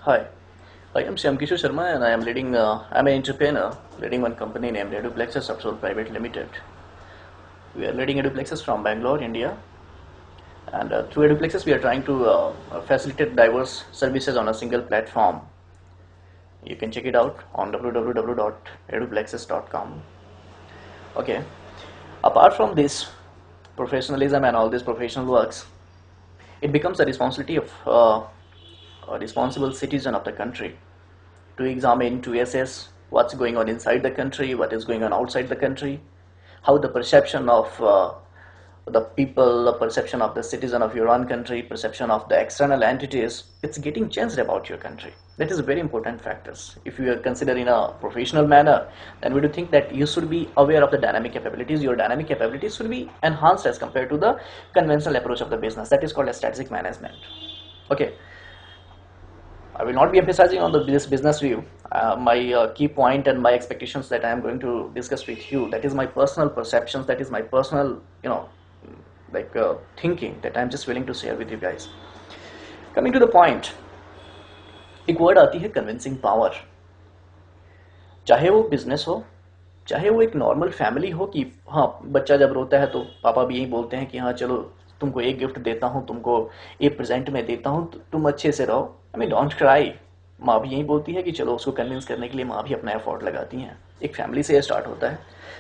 Hi, I am Shyam Kishore Sharma and I am leading, I'm an entrepreneur leading one company named Eduplexus Upsol Private Limited. We are leading Eduplexus from Bangalore, India, and through Eduplexus we are trying to facilitate diverse services on a single platform. You can check it out on www.eduplexus.com. Okay, apart from this professionalism and all these professional works, it becomes the responsibility of a responsible citizen of the country to examine, to assess what's going on inside the country, what is going on outside the country, how the perception of the people, the perception of the citizen of your own country, perception of the external entities, it's getting changed about your country. That is very important factors. If you are considered in a professional manner, then we do think that you should be aware of the dynamic capabilities. Your dynamic capabilities should be enhanced as compared to the conventional approach of the business. That is called as strategic management. Okay. I will not be emphasizing on this business view. My key point and my expectations that I am going to discuss with you, that is my personal perceptions, that is my personal, thinking that I am just willing to share with you guys. Coming to the point, एक word आती है convincing power. चाहे वो business हो, चाहे वो एक normal family हो कि हाँ बच्चा जब रोता है तो पापा भी यही बोलते हैं कि हाँ चलो तुमको एक गिफ्ट देता हूँ, तुमको एक प्रेजेंट में देता हूँ, तुम अच्छे से रहो. I mean don't cry. माँ भी यही बोलती है कि चलो उसको कन्विंस करने के लिए माँ भी अपना एफर्ट लगाती हैं. एक फैमिली से ये स्टार्ट होता है.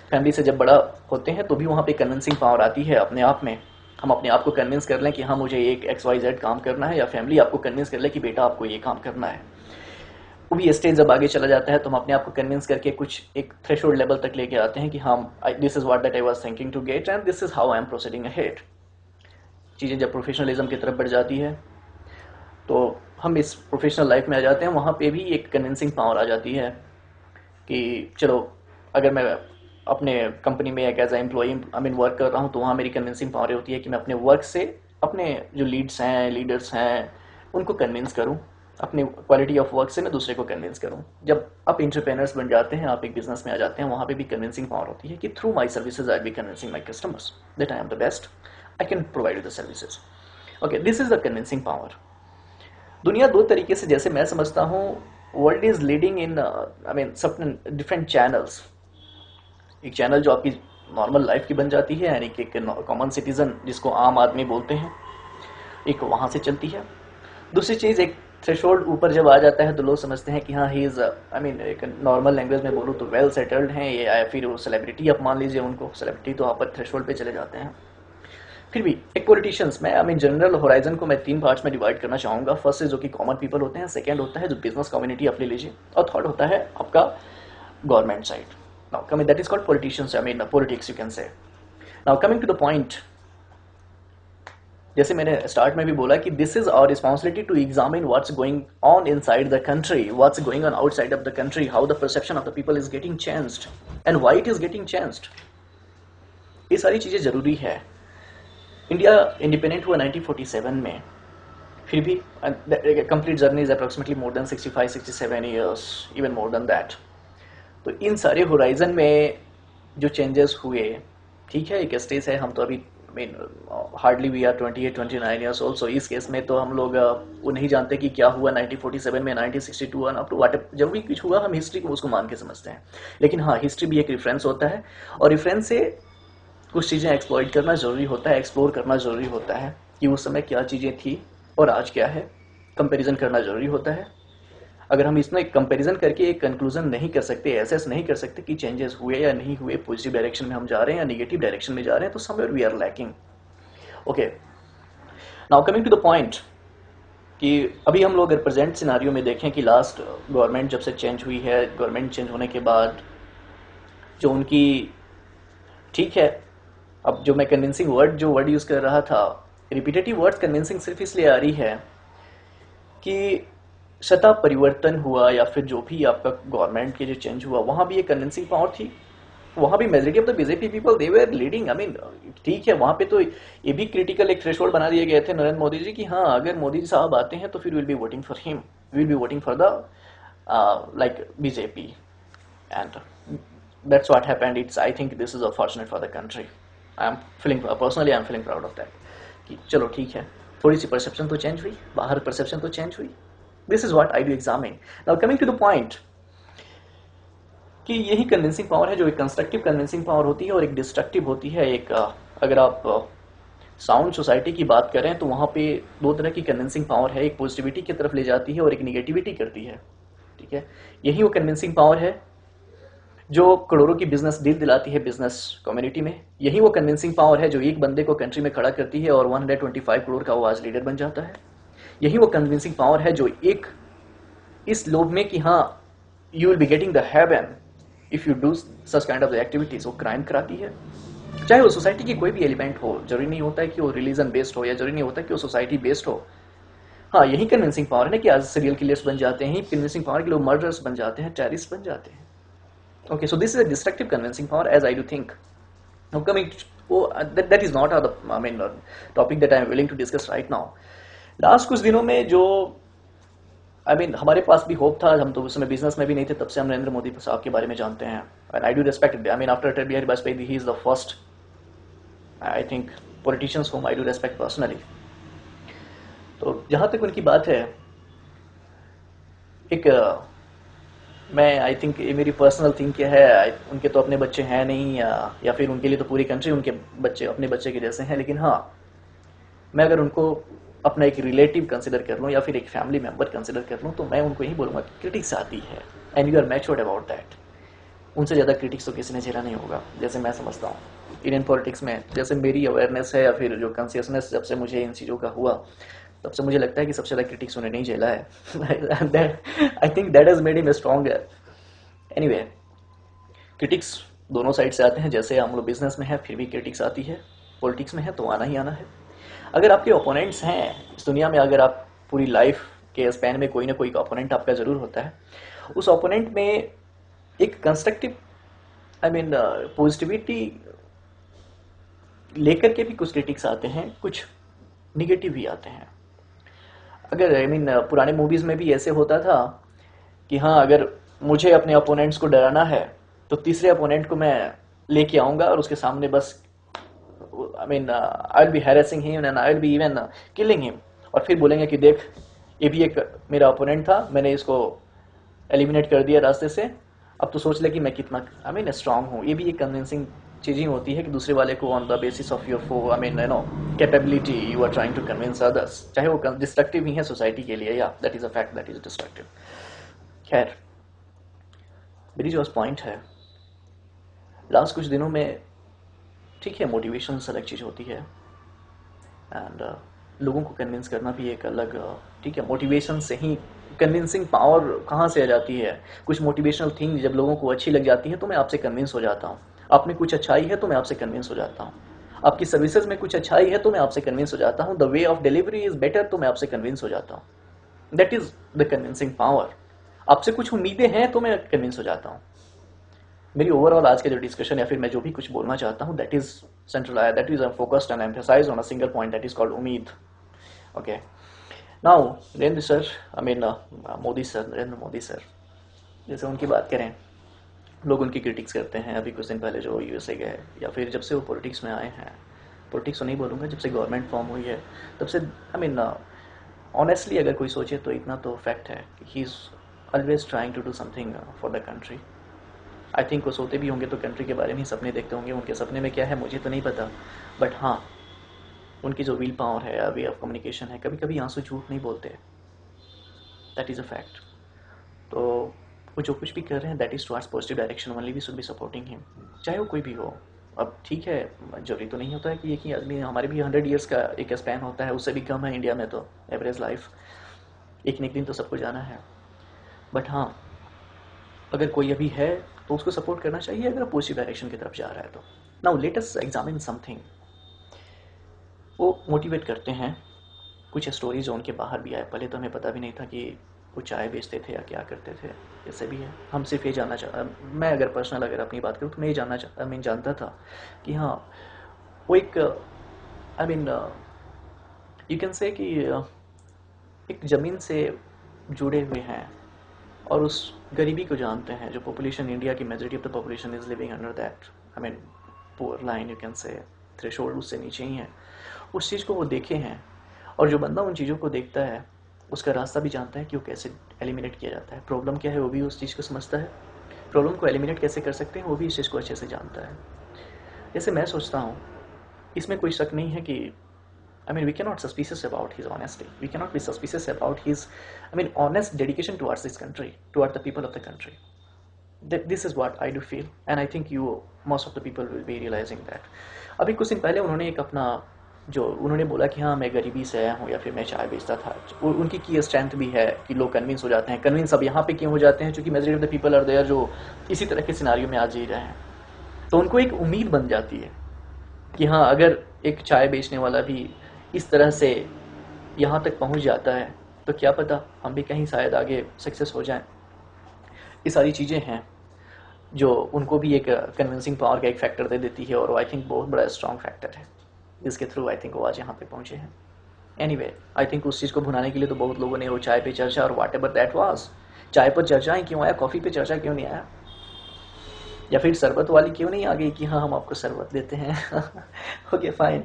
फैमिली से जब बड़ा होते हैं तो भी वहाँ पे कन्विंसिंग पावर आती है अपने आप में. हम अपने आप को कन्विंस कर लें कि हाँ मुझे एक XYZ काम करना है, या फैमिली आपको कन्विंस कर ले कि बेटा आपको ये काम करना है. वो भी स्टेज जब आगे चला जाता है तो हम अपने आप को कन्विंस करके कुछ एक थ्रेशोल्ड लेवल तक लेके आते हैं कि हाँ this is what that I was thinking to get and this is how I am proceeding ahead. चीज़ें जब प्रोफेशनलिज्म की तरफ बढ़ जाती है तो हम इस प्रोफेशनल लाइफ में आ जाते हैं. वहाँ पे भी एक कन्विंसिंग पावर आ जाती है कि चलो अगर मैं अपने कंपनी में एक एज ए एम्प्लॉई वर्क कर रहा हूँ तो वहाँ मेरी कन्विंसिंग पावर होती है कि मैं अपने वर्क से अपने जो लीडर्स हैं उनको कन्विंस करूँ. अपनी क्वालिटी ऑफ वर्क से मैं दूसरे को कन्विंस करूँ. जब आप इंटरप्रेनर्स बन जाते हैं, आप एक बिजनेस में आ जाते हैं, वहाँ पे भी कन्विंसिंग पावर होती है कि through my services I be convincing my customers that I am the best, I can provide the services. Okay, this is the convincing power. दुनिया दो तरीके से, जैसे मैं समझता हूँ, वर्ल्ड इज लीडिंग इन सब डिफरेंट चैनल्स. एक चैनल जो आपकी नॉर्मल लाइफ की बन जाती है, यानी कि एक कॉमन सिटीजन जिसको आम आदमी बोलते हैं, एक वहाँ से चलती है. दूसरी चीज़, एक थ्रेशोल्ड ऊपर जब आ जाता है तो लोग समझते हैं कि हाँ ही इज़ एक नॉर्मल लैंग्वेज में बोलूँ तो वेल सेटल्ड हैं ये, या फिर वो सेलिब्रिटी आप मान लीजिए उनको. सेलिब्रिटी तो आप थ्रेशोल्ड पे चले जाते हैं. फिर भी एक पॉलिटिशियंस में जनरल होराइजन को मैं 3 पार्ट्स में डिवाइड करना चाहूँगा. फर्स्ट है जो कि कॉमन पीपल होते हैं, सेकंड होता है जो बिजनेस कम्युनिटी आप ले लीजिए, और थर्ड होता है आपका government side. Now coming, that is called politicians, politics you can say. Now coming to the point, जैसे मैंने स्टार्ट में भी बोला कि this is our responsibility to examine what's going on inside the country, what's going on outside of the country, how the perception of the people is getting changed and why it is getting changed. ये सारी चीज़ें ज़रूरी है. India independent हुआ 1947 में, फिर भी complete journey is approximately more than 65-67 years, even more than that. तो इन सारे होराइजन में जो चेंजेस हुए, ठीक है, एक स्टेज है, हम तो अभी hardly we are 28-29 years old. So इस केस में तो हम लोग वो नहीं जानते कि क्या हुआ 1947 में, 1962 अप टू वाट जब भी कुछ हुआ हम हिस्ट्री को उसको मान के समझते हैं. लेकिन हाँ, हिस्ट्री भी एक रेफरेंस होता है, और रेफरेंस से कुछ चीज़ें एक्सप्लॉइट करना ज़रूरी होता है, एक्सप्लोर करना ज़रूरी होता है कि उस समय क्या चीज़ें थी और आज क्या है. कंपैरिजन करना ज़रूरी होता है. अगर हम इसमें कंपैरिजन करके एक कंक्लूजन नहीं कर सकते, एसेस नहीं कर सकते कि चेंजेस हुए या नहीं हुए, पॉजिटिव डायरेक्शन में हम जा रहे हैं या नेगेटिव डायरेक्शन में जा रहे हैं, तो somewhere we are lacking. Okay, now coming to the point कि अभी हम लोग अगर प्रेजेंट सिनारियो में देखें कि लास्ट गवर्नमेंट जब से चेंज हुई है, गवर्नमेंट चेंज होने के बाद जो उनकी, ठीक है, अब जो मैं कन्विंसिंग वर्ड यूज़ कर रहा था, रिपीटेटिव वर्ड्स कन्विंसिंग सिर्फ इसलिए आ रही है कि सत्ता परिवर्तन हुआ या फिर जो भी आपका गवर्नमेंट के जो चेंज हुआ, वहाँ भी एक कन्विंसिंग पावर थी. वहाँ भी majority of the BJP people they were leading. ठीक है, वहाँ पे तो ये भी क्रिटिकल एक थ्रेशोल्ड बना दिए गए थे नरेंद्र मोदी जी की, हाँ अगर मोदी जी साहब आते हैं तो फिर will be voting for him, will be voting for the BJP. And that's what happened. I think this is unfortunate for the country. Personally I'm feeling proud of that कि चलो ठीक है, थोड़ी सी परसेप्शन तो चेंज हुई, बाहर perception तो change हुई, this is what I do examine. Now coming to the point कि यही कन्विंसिंग पावर है जो एक कंस्ट्रक्टिव कन्विंसिंग पावर होती है और एक डिस्ट्रक्टिव होती है. एक अगर आप साउंड सोसाइटी की बात करें तो वहां पे दो तरह की कन्विंसिंग पावर है. एक पॉजिटिविटी की तरफ ले जाती है और एक निगेटिविटी करती है. ठीक है, यही वो कन्विंसिंग पावर है जो करोड़ों की बिजनेस डील दिलाती है बिजनेस कम्युनिटी में. यही वो कन्विंसिंग पावर है जो एक बंदे को कंट्री में खड़ा करती है और 125 करोड़ का वो आज लीडर बन जाता है. यही वो कन्विंसिंग पावर है जो एक इस लोभ में कि हाँ you will be getting the haven if you do such kind of activities, वो क्राइम कराती है. चाहे वो सोसाइटी की कोई भी एलिमेंट हो, जरूरी नहीं होता है कि वो रिलीजन बेस्ड हो या जरूरी नहीं होता कि वो सोसाइटी बेस्ड हो. हाँ, यही कन्विंसिंग पावर है ना कि आज सीरियल किलर्स बन जाते हैं, कन्विंसिंग पावर के लोग मर्डरर्स बन जाते हैं, टेररिस्ट बन जाते हैं. Okay, so this is a destructive convincing power, as I do think. Now coming, that is not topic that I am willing to discuss right now. Last कुछ दिनों में जो हमारे पास भी होप था, हम तो उस समय बिजनेस में भी नहीं थे, तब से हम नरेंद्र मोदी साहब के बारे में जानते हैं. And I do respect it. After Atal Bihari Vajpayee, he is the first, I think, politicians whom I do respect personally. तो जहाँ तक उनकी बात है, एक मैं आई थिंक ये मेरी पर्सनल थिंक क्या है, उनके तो अपने बच्चे हैं नहीं या फिर उनके लिए तो पूरी कंट्री उनके बच्चे अपने बच्चे के जैसे हैं. लेकिन हाँ, मैं अगर उनको अपना एक रिलेटिव कंसिडर कर लूँ या फिर एक फैमिली मेंबर कंसिडर कर लूँ तो मैं उनको यही बोलूँगा कि क्रिटिक्स आती है and you are matured about that. उनसे ज़्यादा क्रिटिक्स तो किसी ने झेला नहीं होगा, जैसे मैं समझता हूँ. इंडियन पॉलिटिक्स में जैसे मेरी अवेयरनेस है या फिर जो कॉन्शियसनेस जब से मुझे इन चीज़ों का हुआ, तब से मुझे लगता है कि सबसे ज़्यादा क्रिटिक्स उन्हें नहीं झेला है. आई think that has made him stronger. Anyway, critics दोनों साइड से आते हैं. जैसे हम लोग बिजनेस में है फिर भी क्रिटिक्स आती है, पॉलिटिक्स में है तो आना ही आना है. अगर आपके ओपोनेंट्स हैं इस दुनिया में, अगर आप पूरी लाइफ के स्पैन में कोई ना कोई ओपोनेंट आपका ज़रूर होता है. उस ओपोनेंट में एक कंस्ट्रक्टिव पॉजिटिविटी लेकर के भी कुछ क्रिटिक्स आते हैं, कुछ निगेटिव भी आते हैं. अगर पुराने मूवीज़ में भी ऐसे होता था कि हाँ, अगर मुझे अपने अपोनेंट्स को डराना है तो तीसरे अपोनेंट को मैं लेके आऊँगा और उसके सामने बस आई will B harassing him and I will be even killing him. और फिर बोलेंगे कि देख, ये भी एक मेरा अपोनेंट था, मैंने इसको एलिमिनेट कर दिया रास्ते से, अब तो सोच ले कि मैं कितना स्ट्रांग हूँ. ये भी एक कन्विंसिंग चीज़ें होती है कि दूसरे वाले को on the basis of your capability you are trying to convince others, चाहे वो डिस्ट्रक्टिव ही है सोसाइटी के लिए. या that is a fact that is destructive. खैर, मेरी जो पॉइंट है, लास्ट कुछ दिनों में ठीक है मोटिवेशन अलग चीज़ होती है एंड लोगों को कन्विंस करना भी एक अलग. ठीक है, मोटिवेशन से ही कन्विंसिंग पावर कहाँ से आ जाती है. कुछ मोटिवेशनल थिंग जब लोगों को अच्छी लग जाती है तो मैं आपसे कन्विंस हो जाता हूँ. आप में कुछ अच्छाई है तो मैं आपसे कन्विंस हो जाता हूँ. आपकी सर्विसेज में कुछ अच्छाई है तो मैं आपसे कन्विंस हो जाता हूँ. The way of delivery is better तो मैं आपसे कन्विंस हो जाता हूँ. That is the convincing power. आपसे कुछ उम्मीदें हैं तो मैं कन्विंस हो जाता हूँ. मेरी ओवरऑल आज के जो डिस्कशन या फिर मैं जो भी कुछ बोलना चाहता हूँ, that is centralise, that is focused and emphasised on a single point, that is called उम्मीद. Okay, now Narendra sir, Modi sir, Narendra Modi sir, जैसे उनकी बात करें, लोग उनकी क्रिटिक्स करते हैं. अभी कुछ दिन पहले जो यूएसए गए या फिर जब से वो पॉलिटिक्स में आए हैं, पॉलिटिक्स तो नहीं बोलूँगा, जब से गवर्नमेंट फॉर्म हुई है तब से ऑनेस्टली अगर कोई सोचे तो इतना तो फैक्ट है कि he is always trying to do something for the country. I think वो सोते भी होंगे तो कंट्री के बारे में ही सपने देखते होंगे. उनके सपने में क्या है मुझे तो नहीं पता, बट हाँ, उनकी जो विल पावर है या वे ऑफ कम्युनिकेशन है, कभी कभी आंसू झूठ नहीं बोलते. That is a fact. तो वो जो कुछ भी कर रहे हैं that is towards positive direction only. We should be supporting him, चाहे वो कोई भी हो. अब ठीक है, जरूरी तो नहीं होता है कि एक ही आदमी, हमारे भी 100 ईयर्स का एक स्पैन होता है, उससे भी कम है इंडिया में तो एवरेज लाइफ. एक न एक दिन तो सबको जाना है. बट हाँ, अगर कोई अभी है तो उसको सपोर्ट करना चाहिए अगर पॉजिटिव डायरेक्शन की तरफ जा रहा है तो. Now let us examine something. वो मोटिवेट करते हैं. कुछ स्टोरीज जो उनके बाहर भी आए, पहले तो हमें पता भी नहीं था कि वो चाय बेचते थे या क्या करते थे. ऐसे भी है, हम सिर्फ ये जानना मैं अगर पर्सनल अगर अपनी बात करूँ तो मैं ये जानता था कि हाँ, वो एक यू कैन से कि एक ज़मीन से जुड़े हुए हैं और उस गरीबी को जानते हैं जो पॉपुलेशन, इंडिया की majority of the population is living under that poor line, you can से थ्रेशोल्ड, उससे नीचे ही है. उस चीज़ को वो देखे हैं. और जो बंदा उन चीज़ों को देखता है उसका रास्ता भी जानता है कि वो कैसे एलिमिनेट किया जाता है, प्रॉब्लम क्या है वो भी उस चीज़ को समझता है, प्रॉब्लम को एलिमिनेट कैसे कर सकते हैं वो भी इस चीज़ को अच्छे से जानता है। जैसे मैं सोचता हूँ, इसमें कोई शक नहीं है कि we cannot suspicious about his honesty. We cannot be suspicious about his, honest dedication towards this country, toward the people of the country. This is what I do feel, and I think most of the people will be realizing that. अभी कुछ दिन पहले उन्होंने एक अपना जो उन्होंने बोला कि हाँ मैं गरीबी से आया हूँ या फिर मैं चाय बेचता था, उनकी की स्ट्रेंथ भी है कि लोग कन्विंस हो जाते हैं। कन्विंस अब यहाँ पे क्यों हो जाते हैं? क्योंकि majority of the people are there जो इसी तरह के सिनारियों में आज जी रहे हैं, तो उनको एक उम्मीद बन जाती है कि हाँ अगर एक चाय बेचने वाला भी इस तरह से यहाँ तक पहुँच जाता है तो क्या पता हम भी कहीं शायद आगे सक्सेस हो जाएं। ये सारी चीज़ें हैं जो उनको भी एक कन्विंसिंग पावर का एक फैक्टर दे देती है, और आई थिंक बहुत बड़ा स्ट्रॉन्ग फैक्टर है जिसके थ्रू आई थिंक वो आज यहाँ पे पहुँचे हैं। एनीवे, आई थिंक उस चीज़ को भुनाने के लिए तो बहुत लोगों ने वो चाय पे चर्चा और वाट एवर दैट वाज, चाय पर चर्चाएँ क्यों आया, कॉफ़ी पे चर्चा क्यों नहीं आया, या फिर शरबत वाली क्यों नहीं आ गई कि हाँ हम आपको शरबत देते हैं। ओके फाइन,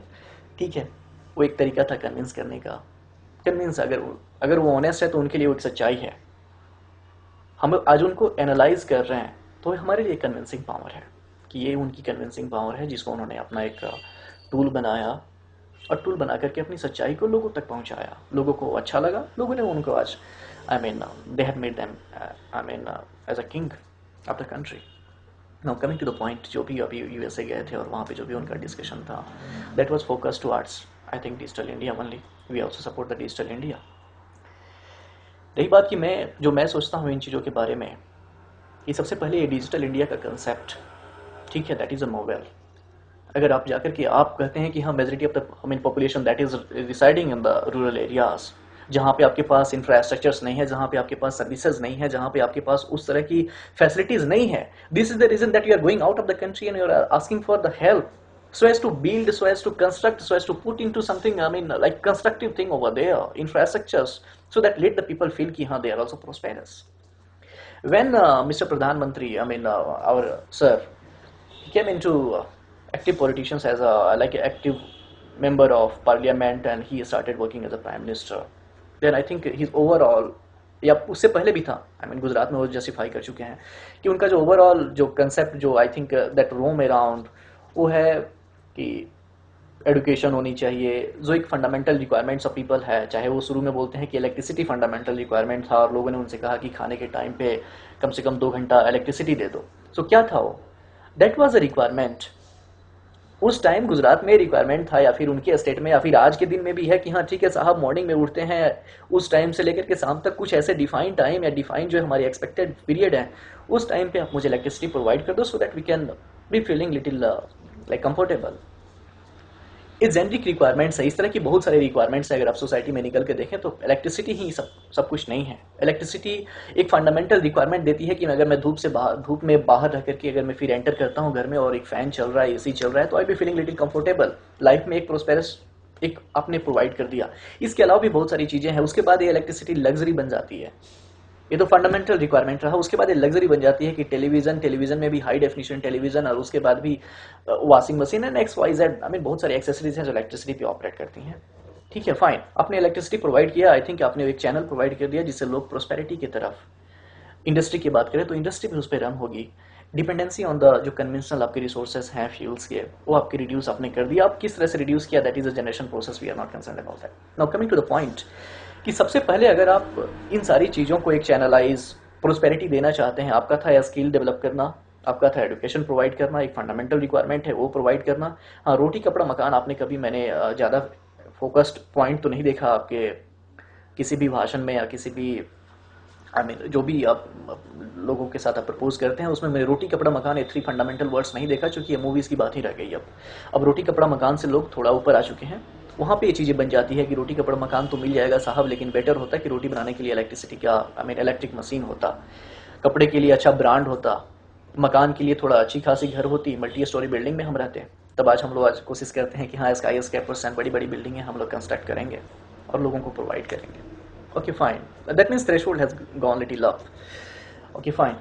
ठीक है, वो एक तरीका था कन्विंस करने का। कन्विंस अगर वो ऑनेस्ट है तो उनके लिए वो एक सच्चाई है। हम आज उनको एनालाइज कर रहे हैं तो हमारे लिए कन्विंसिंग पावर है कि ये उनकी कन्विंसिंग पावर है जिसको उन्होंने अपना एक टूल बनाया, और टूल बना करके अपनी सच्चाई को लोगों तक पहुंचाया। लोगों को अच्छा लगा, लोगों ने उनको आज they have made them as a king of the country. Now coming to the point, जो भी अभी यूएसए गए थे और वहाँ पे जो भी उनका डिस्कशन था, that was focus towards I think digital India only. We also support the digital India. रही बात कि मैं सोचता हूँ इन चीज़ों के बारे में, कि सबसे पहले ये डिजिटल इंडिया का कंसेप्ट, ठीक है, दैट इज़ अ नोवेल। अगर आप जाकर के आप कहते हैं कि हाँ majority of the population that is residing in the rural areas, जहाँ पे आपके पास इंफ्रास्ट्रक्चर्स नहीं है, जहाँ पे आपके पास सर्विसेज नहीं है, जहाँ पे आपके पास उस तरह की फैसिलिटीज नहीं है, this is the reason that you are going out of the country and you are asking for the help, so as to build, so as to construct, so as to put into something like constructive thing over there, infrastructures, so that let the people feel ki they are also prosperous. When Mr. Pradhan Mantri, our sir, he came into active politicians as an active member of parliament, and he started working as a prime minister, then I think his overall, या उससे पहले भी था, गुजरात में वो justify कर चुके हैं कि उनका जो ओवरऑल जो कंसेप्ट जो आई थिंक दैट रोम अराउंड, वो है कि एडुकेशन होनी चाहिए, जो एक फंडामेंटल रिक्वायरमेंट्स ऑफ पीपल है। चाहे वो शुरू में बोलते हैं कि इलेक्ट्रिसिटी फंडामेंटल रिक्वायरमेंट था, और लोगों ने उनसे कहा कि खाने के टाइम पे कम से कम 2 घंटा इलेक्ट्रिसिटी दे दो। सो क्या था वो? That was a requirement. उस टाइम गुजरात में रिक्वायरमेंट था, या फिर उनके स्टेट में, या फिर आज के दिन में भी है कि हाँ ठीक है साहब, मॉर्निंग में उठते हैं, उस टाइम से लेकर के शाम तक कुछ ऐसे डिफाइंड टाइम या डिफाइंड जो हमारी एक्सपेक्टेड पीरियड है, उस टाइम पे आप मुझे इलेक्ट्रिसिटी प्रोवाइड कर दो, so that we can be feeling little like comfortable. ये जेनरिक रिक्वायरमेंट्स है। इस तरह की बहुत सारी रिक्वायरमेंट्स है। अगर आप सोसाइटी में निकल के देखें तो इलेक्ट्रिसिटी ही सब कुछ नहीं है। इलेक्ट्रिसिटी एक फंडामेंटल रिक्वायरमेंट देती है कि अगर मैं धूप में बाहर रह करके अगर मैं फिर एंटर करता हूँ घर में और एक फैन चल रहा है, एसी चल रहा है, तो I be feeling little comfortable. Life में एक प्रोस्पेरस एक आपने प्रोवाइड कर दिया। इसके अलावा भी बहुत सारी चीजें हैं। उसके बाद ये इलेक्ट्रिसिटी लग्जरी बन जाती है। ये तो फंडामेंटल रिक्वायरमेंट रहा। उसके बाद ये लग्जरी बन जाती है कि टेलीविजन में भी हाई डेफिनेशन टेलीविजन, और उसके बाद भी washing machine and X Y Z, बहुत सारी एक्सेसरीज हैं जो इलेक्ट्रिसिटी पे ऑपरेट करती हैं। ठीक है, फाइन, आपने इलेक्ट्रिसिटी प्रोवाइड किया, आई थिंक आपने एक चैनल प्रोवाइड कर दिया जिससे लोग प्रोस्पेरिटी की तरफ। इंडस्ट्री की बात करें तो इंडस्ट्री भी उस पर रन होगी। डिपेंडेंसी ऑन द जो कन्वेंशनल आपके रिसोर्सेज हैं फ्यूल्स के, वो आपके रिड्यूस आपने कर दिया। आप किस तरह से रिड्यूस किया, that is a generation process, we are not concern about that. Now coming to the point कि सबसे पहले अगर आप इन सारी चीज़ों को एक चैनलाइज प्रोस्पेरिटी देना चाहते हैं, आपका था या स्किल डेवलप करना, आपका था एजुकेशन प्रोवाइड करना, एक फंडामेंटल रिक्वायरमेंट है वो प्रोवाइड करना। हाँ, रोटी कपड़ा मकान आपने कभी, मैंने ज़्यादा फोकस्ड पॉइंट तो नहीं देखा आपके किसी भी भाषण में या किसी भी जो भी आप लोगों के साथ आप प्रपोज करते हैं उसमें मैंने रोटी कपड़ा मकान ये 3 फंडामेंटल वर्ड्स नहीं देखा, क्योंकि ये मूवीज़ की बात ही रह गई। अब रोटी कपड़ा मकान से लोग थोड़ा ऊपर आ चुके हैं। वहाँ पे ये चीज़ें बन जाती है कि रोटी कपड़ा मकान तो मिल जाएगा साहब, लेकिन बेटर होता कि रोटी बनाने के लिए इलेक्ट्रिसिटी का इलेक्ट्रिक मशीन होता, कपड़े के लिए अच्छा ब्रांड होता, मकान के लिए थोड़ा अच्छी खासी घर होती, मल्टी स्टोरी बिल्डिंग में हम रहते हैं। तब आज हम लोग आज कोशिश करते हैं कि हाँ स्काई स्केपर्स एंड बड़ी बड़ी बिल्डिंगें हम लोग कंस्ट्रक्ट करेंगे और लोगों को प्रोवाइड करेंगे। Okay, fine. That means threshold has gone little up. Okay, fine.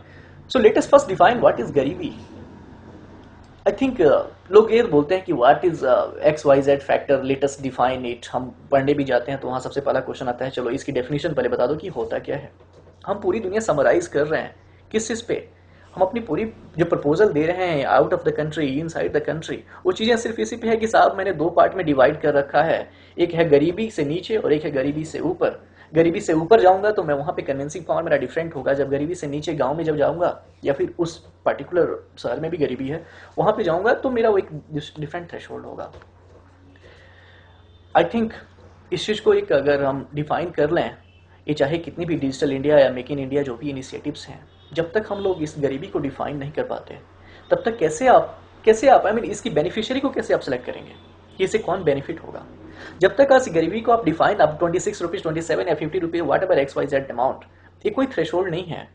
So let us first define what is garibi. I think लोग ये बोलते हैं कि what is X Y Z factor, let us define it. हम पढ़ने भी जाते हैं तो वहाँ सबसे पहला क्वेश्चन आता है, चलो इसकी डेफिनेशन पहले बता दो कि होता क्या है। हम पूरी दुनिया समराइज कर रहे हैं किस चीज़ पे? हम अपनी पूरी जो प्रपोजल दे रहे हैं out of the country, in side the country, वो चीज़ें सिर्फ इसी पे है कि साहब मैंने दो पार्ट में डिवाइड कर रखा है, एक है गरीबी से नीचे और एक है गरीबी से ऊपर। गरीबी से ऊपर जाऊंगा तो मैं वहाँ पे कन्विंसिंग पावर मेरा डिफरेंट होगा, जब गरीबी से नीचे गांव में जब जाऊंगा या फिर उस पर्टिकुलर शहर में भी गरीबी है वहाँ पे जाऊंगा तो मेरा वो एक डिफरेंट थ्रेशोल्ड होगा। आई थिंक इस चीज़ को एक अगर हम डिफाइन कर लें, ये चाहे कितनी भी डिजिटल इंडिया या मेक इन इंडिया जो भी इनिशिएटिव्स हैं, जब तक हम लोग इस गरीबी को डिफाइन नहीं कर पाते तब तक कैसे आप आई मीन इसकी बेनिफिशियरी को कैसे आप सेलेक्ट करेंगे कि इससे कौन बेनिफिट होगा? जब तक इस गरीबी को आप डिफाइन, आप 26 रुपीज, 27 या 50 rupees, whatever X Y Z amount, ये कोई थ्रेशोल्ड नहीं है।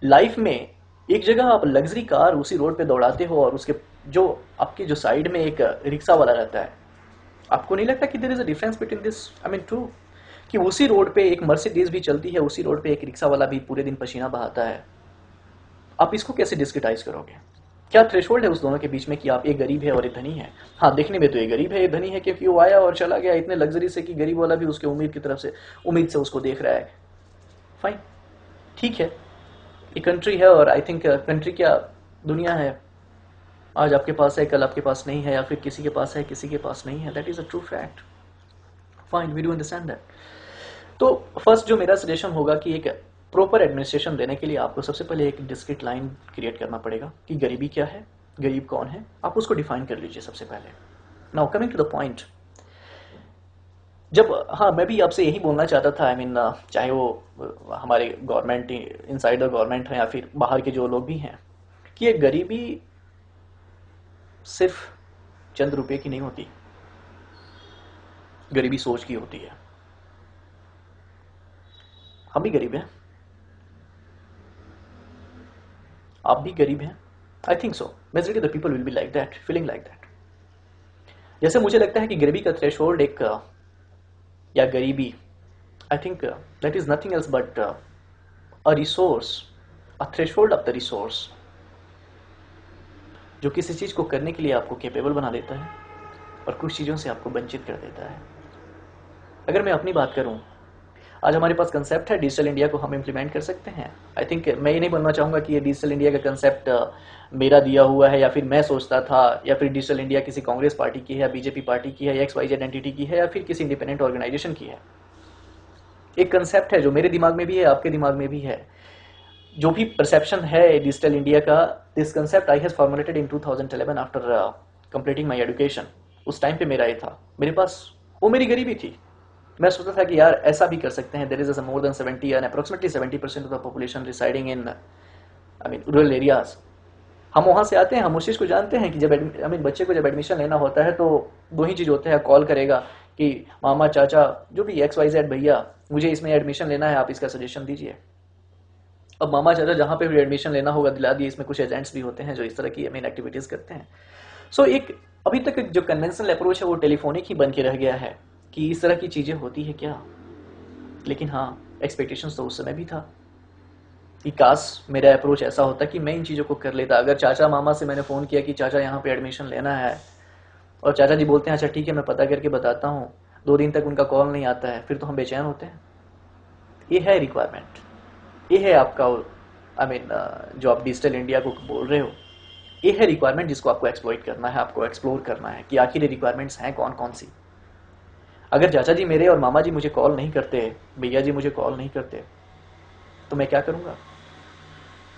लाइफ में एक जगह आप लग्जरी कार उसी रोड पे दौड़ाते हो और उसके जो आपके जो साइड में एक रिक्शा वाला रहता है, आपको नहीं लगता कि there is a difference between this? I mean true कि उसी रोड पे एक मर्सिडीज भी चलती है, उसी रोड पे एक रिक्शा वाला भी पूरे दिन पसीना बहाता है। आप इसको कैसे डिस्क्रिटाइज करोगे? क्या थ्रेशोल्ड है उस दोनों के बीच में कि आप एक गरीब है और एक धनी है? हाँ, देखने में तो ये गरीब है, ये धनी है क्योंकि वो आया और चला गया इतने लग्जरी से कि गरीब वाला भी उसके उम्मीद से उसको देख रहा है। फाइन, ठीक है, ये कंट्री है और आई थिंक कंट्री क्या दुनिया है, आज आपके पास है कल आपके पास नहीं है, या फिर किसी के पास है किसी के पास नहीं है, that is a true fact. Fine, we do understand that. तो फर्स्ट जो मेरा सजेशन होगा कि एक प्रॉपर एडमिनिस्ट्रेशन देने के लिए आपको सबसे पहले एक डिस्क्रीट लाइन क्रिएट करना पड़ेगा कि गरीबी क्या है, गरीब कौन है, आप उसको डिफाइन कर लीजिए सबसे पहले। Now coming to the point, जब हाँ मैं भी आपसे यही बोलना चाहता था, आई मीन चाहे वो हमारे गवर्नमेंट इनसाइड द गवर्नमेंट है या फिर बाहर के जो लोग भी हैं, कि ये गरीबी सिर्फ चंद रुपए की नहीं होती, गरीबी सोच की होती है। हम भी गरीब हैं, आप भी गरीब हैं, I think so, majority of the people will be like that, feeling like that. जैसे मुझे लगता है कि गरीबी का थ्रेशोल्ड एक या गरीबी, आई think that is nothing else but a resource, a threshold of the resource, जो किसी चीज को करने के लिए आपको कैपेबल बना देता है और कुछ चीजों से आपको वंचित कर देता है। अगर मैं अपनी बात करूं, आज हमारे पास कंसेप्ट है डिजिटल इंडिया को हम इम्प्लीमेंट कर सकते हैं। आई थिंक मैं ये नहीं बोलना चाहूँगा कि ये डिजिटल इंडिया का कंसेप्ट मेरा दिया हुआ है या फिर मैं सोचता था, या फिर डिजिटल इंडिया किसी कांग्रेस पार्टी की है या बीजेपी पार्टी की है या एक्स वाई जेड एंटिटी की है या फिर किसी इंडिपेंडेंट ऑर्गेनाइजेशन की है। एक कंसेप्ट है जो मेरे दिमाग में भी है, आपके दिमाग में भी है। जो भी परसेप्शन है डिजिटल इंडिया का, this concept I has formulated in 2011 after completing my education. उस टाइम पे मेरा ये था, मेरे पास वो मेरी गरीबी थी। मैं सोचता था कि यार ऐसा भी कर सकते हैं। There is more than 70 and approximately 70% of the population residing in I mean rural areas. हम वहाँ से आते हैं, हम उस चीज़ को जानते हैं कि जब आई मीन बच्चे को जब एडमिशन लेना होता है तो दो ही चीज़ होते हैं, कॉल करेगा कि मामा चाचा जो भी एक्स वाई जेड भैया मुझे इसमें एडमिशन लेना है, आप इसका सजेशन दीजिए। अब मामा चाचा जहाँ पे भी एडमिशन लेना होगा दिला दिए। इसमें कुछ एजेंट्स भी होते हैं जो इस तरह की आई मीन एक्टिविटीज़ करते हैं। सो एक अभी तक जो कन्वेंशनल अप्रोच है वो टेलीफोनिक ही बन के रह गया है कि इस तरह की चीज़ें होती है क्या। लेकिन हाँ, एक्सपेक्टेशंस तो उस समय भी था कि काश मेरा अप्रोच ऐसा होता कि मैं इन चीज़ों को कर लेता। अगर चाचा मामा से मैंने फ़ोन किया कि चाचा यहाँ पे एडमिशन लेना है और चाचा जी बोलते हैं अच्छा ठीक है मैं पता करके बताता हूँ, 2 दिन तक उनका कॉल नहीं आता है, फिर तो हम बेचैन होते हैं। ये है रिक्वायरमेंट, ये है आपका आई मीन जो आप डिजिटल इंडिया को बोल रहे हो, ये है रिक्वायरमेंट जिसको आपको एक्सप्लॉइट करना है, आपको एक्सप्लोर करना है कि आखिर ये रिक्वायरमेंट्स हैं कौन कौन सी। अगर चाचा जी मेरे और मामा जी मुझे कॉल नहीं करते, भैया जी मुझे कॉल नहीं करते, तो मैं क्या करूँगा?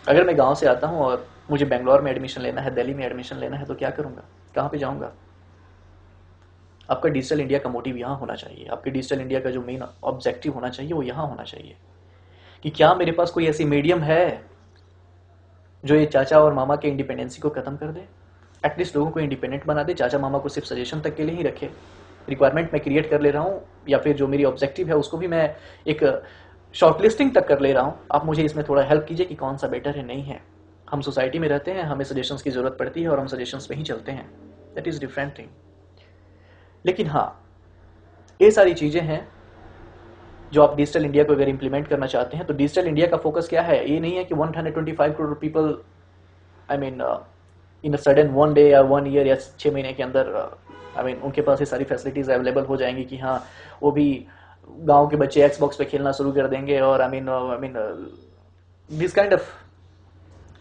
अगर मैं गांव से आता हूँ और मुझे बेंगलोर में एडमिशन लेना है, दिल्ली में एडमिशन लेना है, तो क्या करूँगा? कहाँ पे जाऊँगा? आपका डिजिटल इंडिया का मोटिव यहाँ होना चाहिए, आपके डिजिटल इंडिया का जो मेन ऑब्जेक्टिव होना चाहिए वो यहाँ होना चाहिए कि क्या मेरे पास कोई ऐसी मीडियम है जो ये चाचा और मामा के इंडिपेंडेंसी को खत्म कर दे, एटलीस्ट लोगों को इंडिपेंडेंट बना दे, चाचा मामा को सिर्फ सजेशन तक के लिए ही रखे। रिक्वायरमेंट मैं क्रिएट कर ले रहा हूँ या फिर जो मेरी ऑब्जेक्टिव है उसको भी मैं एक शॉर्टलिस्टिंग तक कर ले रहा हूँ, आप मुझे इसमें थोड़ा हेल्प कीजिए कि कौन सा बेटर है, नहीं है। हम सोसाइटी में रहते हैं, हमें सजेशंस की ज़रूरत पड़ती है और हम सजेशंस पे ही चलते हैं, दैट इज़ डिफरेंट थिंग। लेकिन हाँ, ये सारी चीज़ें हैं जो आप डिजिटल इंडिया को अगर इंप्लीमेंट करना चाहते हैं तो डिजिटल इंडिया का फोकस क्या है? ये नहीं है कि 125 crore people I mean in sudden 1 day या 1 ईयर या 6 महीने के अंदर आई मीन उनके पास ये सारी फैसिलिटीज अवेलेबल हो जाएंगी कि हाँ वो भी गांव के बच्चे एक्सबॉक्स पे खेलना शुरू कर देंगे और I mean this kind of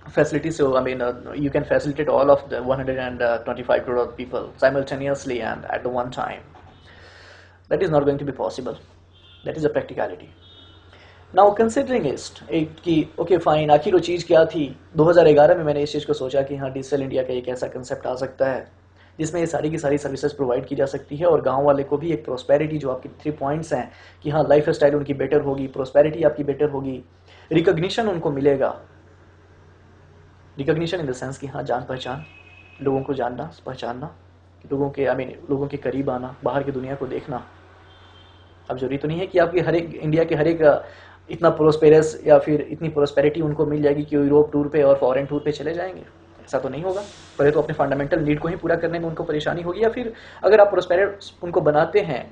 facilities. So I mean, you can facilitate all of the 125 crore people simultaneously and at the one time. That is not going to be possible. That is a practicality. Now considering it कि okay fine, आखिर वो चीज़ क्या थी? 2011 में मैंने इस चीज़ को सोचा कि हाँ डिजिटल इंडिया का एक ऐसा कंसेप्ट आ सकता है जिसमें ये सारी की सारी सर्विसेज प्रोवाइड की जा सकती है और गांव वाले को भी एक प्रोस्पेरिटी, जो आपकी 3 पॉइंट्स हैं कि हाँ लाइफ स्टाइल उनकी बेटर होगी, प्रोस्पेरिटी आपकी बेटर होगी, रिकॉग्निशन उनको मिलेगा। रिकॉग्निशन इन द सेंस कि हाँ जान पहचान, लोगों को जानना पहचानना, लोगों के आई मीन लोगों के करीब आना, बाहर की दुनिया को देखना। अब जरूरी तो नहीं है कि आपके हर एक इंडिया के हर एक इतना प्रोस्पेरस या फिर इतनी प्रोस्पेरिटी उनको मिल जाएगी कि यूरोप टूर पे और फॉरेन टूर पे चले जाएंगे, ऐसा तो नहीं होगा। पहले तो अपने फंडामेंटल नीड को ही पूरा करने में उनको परेशानी होगी, या फिर अगर आप प्रोस्पेरस उनको बनाते हैं,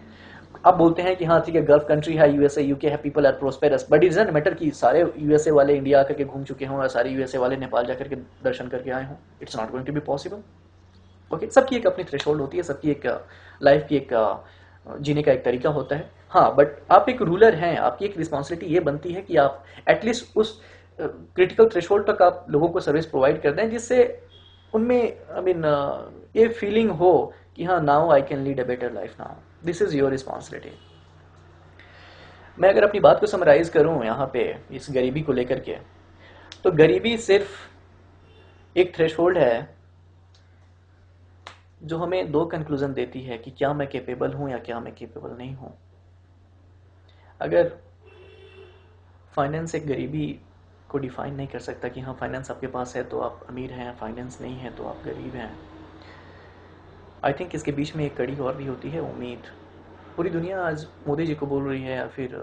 आप बोलते हैं कि हाँ ठीक है गल्फ कंट्री है, यूएसए यूके है, people are prosperous, but it doesn't matter कि सारे यूएसए वाले इंडिया आकर के घूम चुके हों या सारे यूएसए वाले नेपाल जाकर के दर्शन करके आए हों। It's not going to be possible. Okay, सबकी एक अपनी थ्रेशोल्ड होती है, सबकी एक लाइफ की एक जीने का एक तरीका होता है। हाँ, बट आप एक रूलर हैं, आपकी एक रिस्पॉन्सिबिलिटी ये बनती है कि आप एटलीस्ट उस क्रिटिकल थ्रेशोल्ड तक आप लोगों को सर्विस प्रोवाइड कर दें जिससे उनमें आई मीन ये फीलिंग हो कि हाँ now I can lead a better life, now this is your responsibility. मैं अगर अपनी बात को समराइज करूं यहाँ पे इस गरीबी को लेकर के, तो गरीबी सिर्फ एक थ्रेशोल्ड है जो हमें 2 कंक्लूजन देती है कि क्या मैं कैपेबल हूं या क्या मैं कैपेबल नहीं हूं। अगर फाइनेंस एक गरीबी को डिफाइन नहीं कर सकता कि हाँ फाइनेंस आपके पास है तो आप अमीर हैं, फाइनेंस नहीं है तो आप गरीब हैं, आई थिंक इसके बीच में एक कड़ी और भी होती है, उम्मीद। पूरी दुनिया आज मोदी जी को बोल रही है या फिर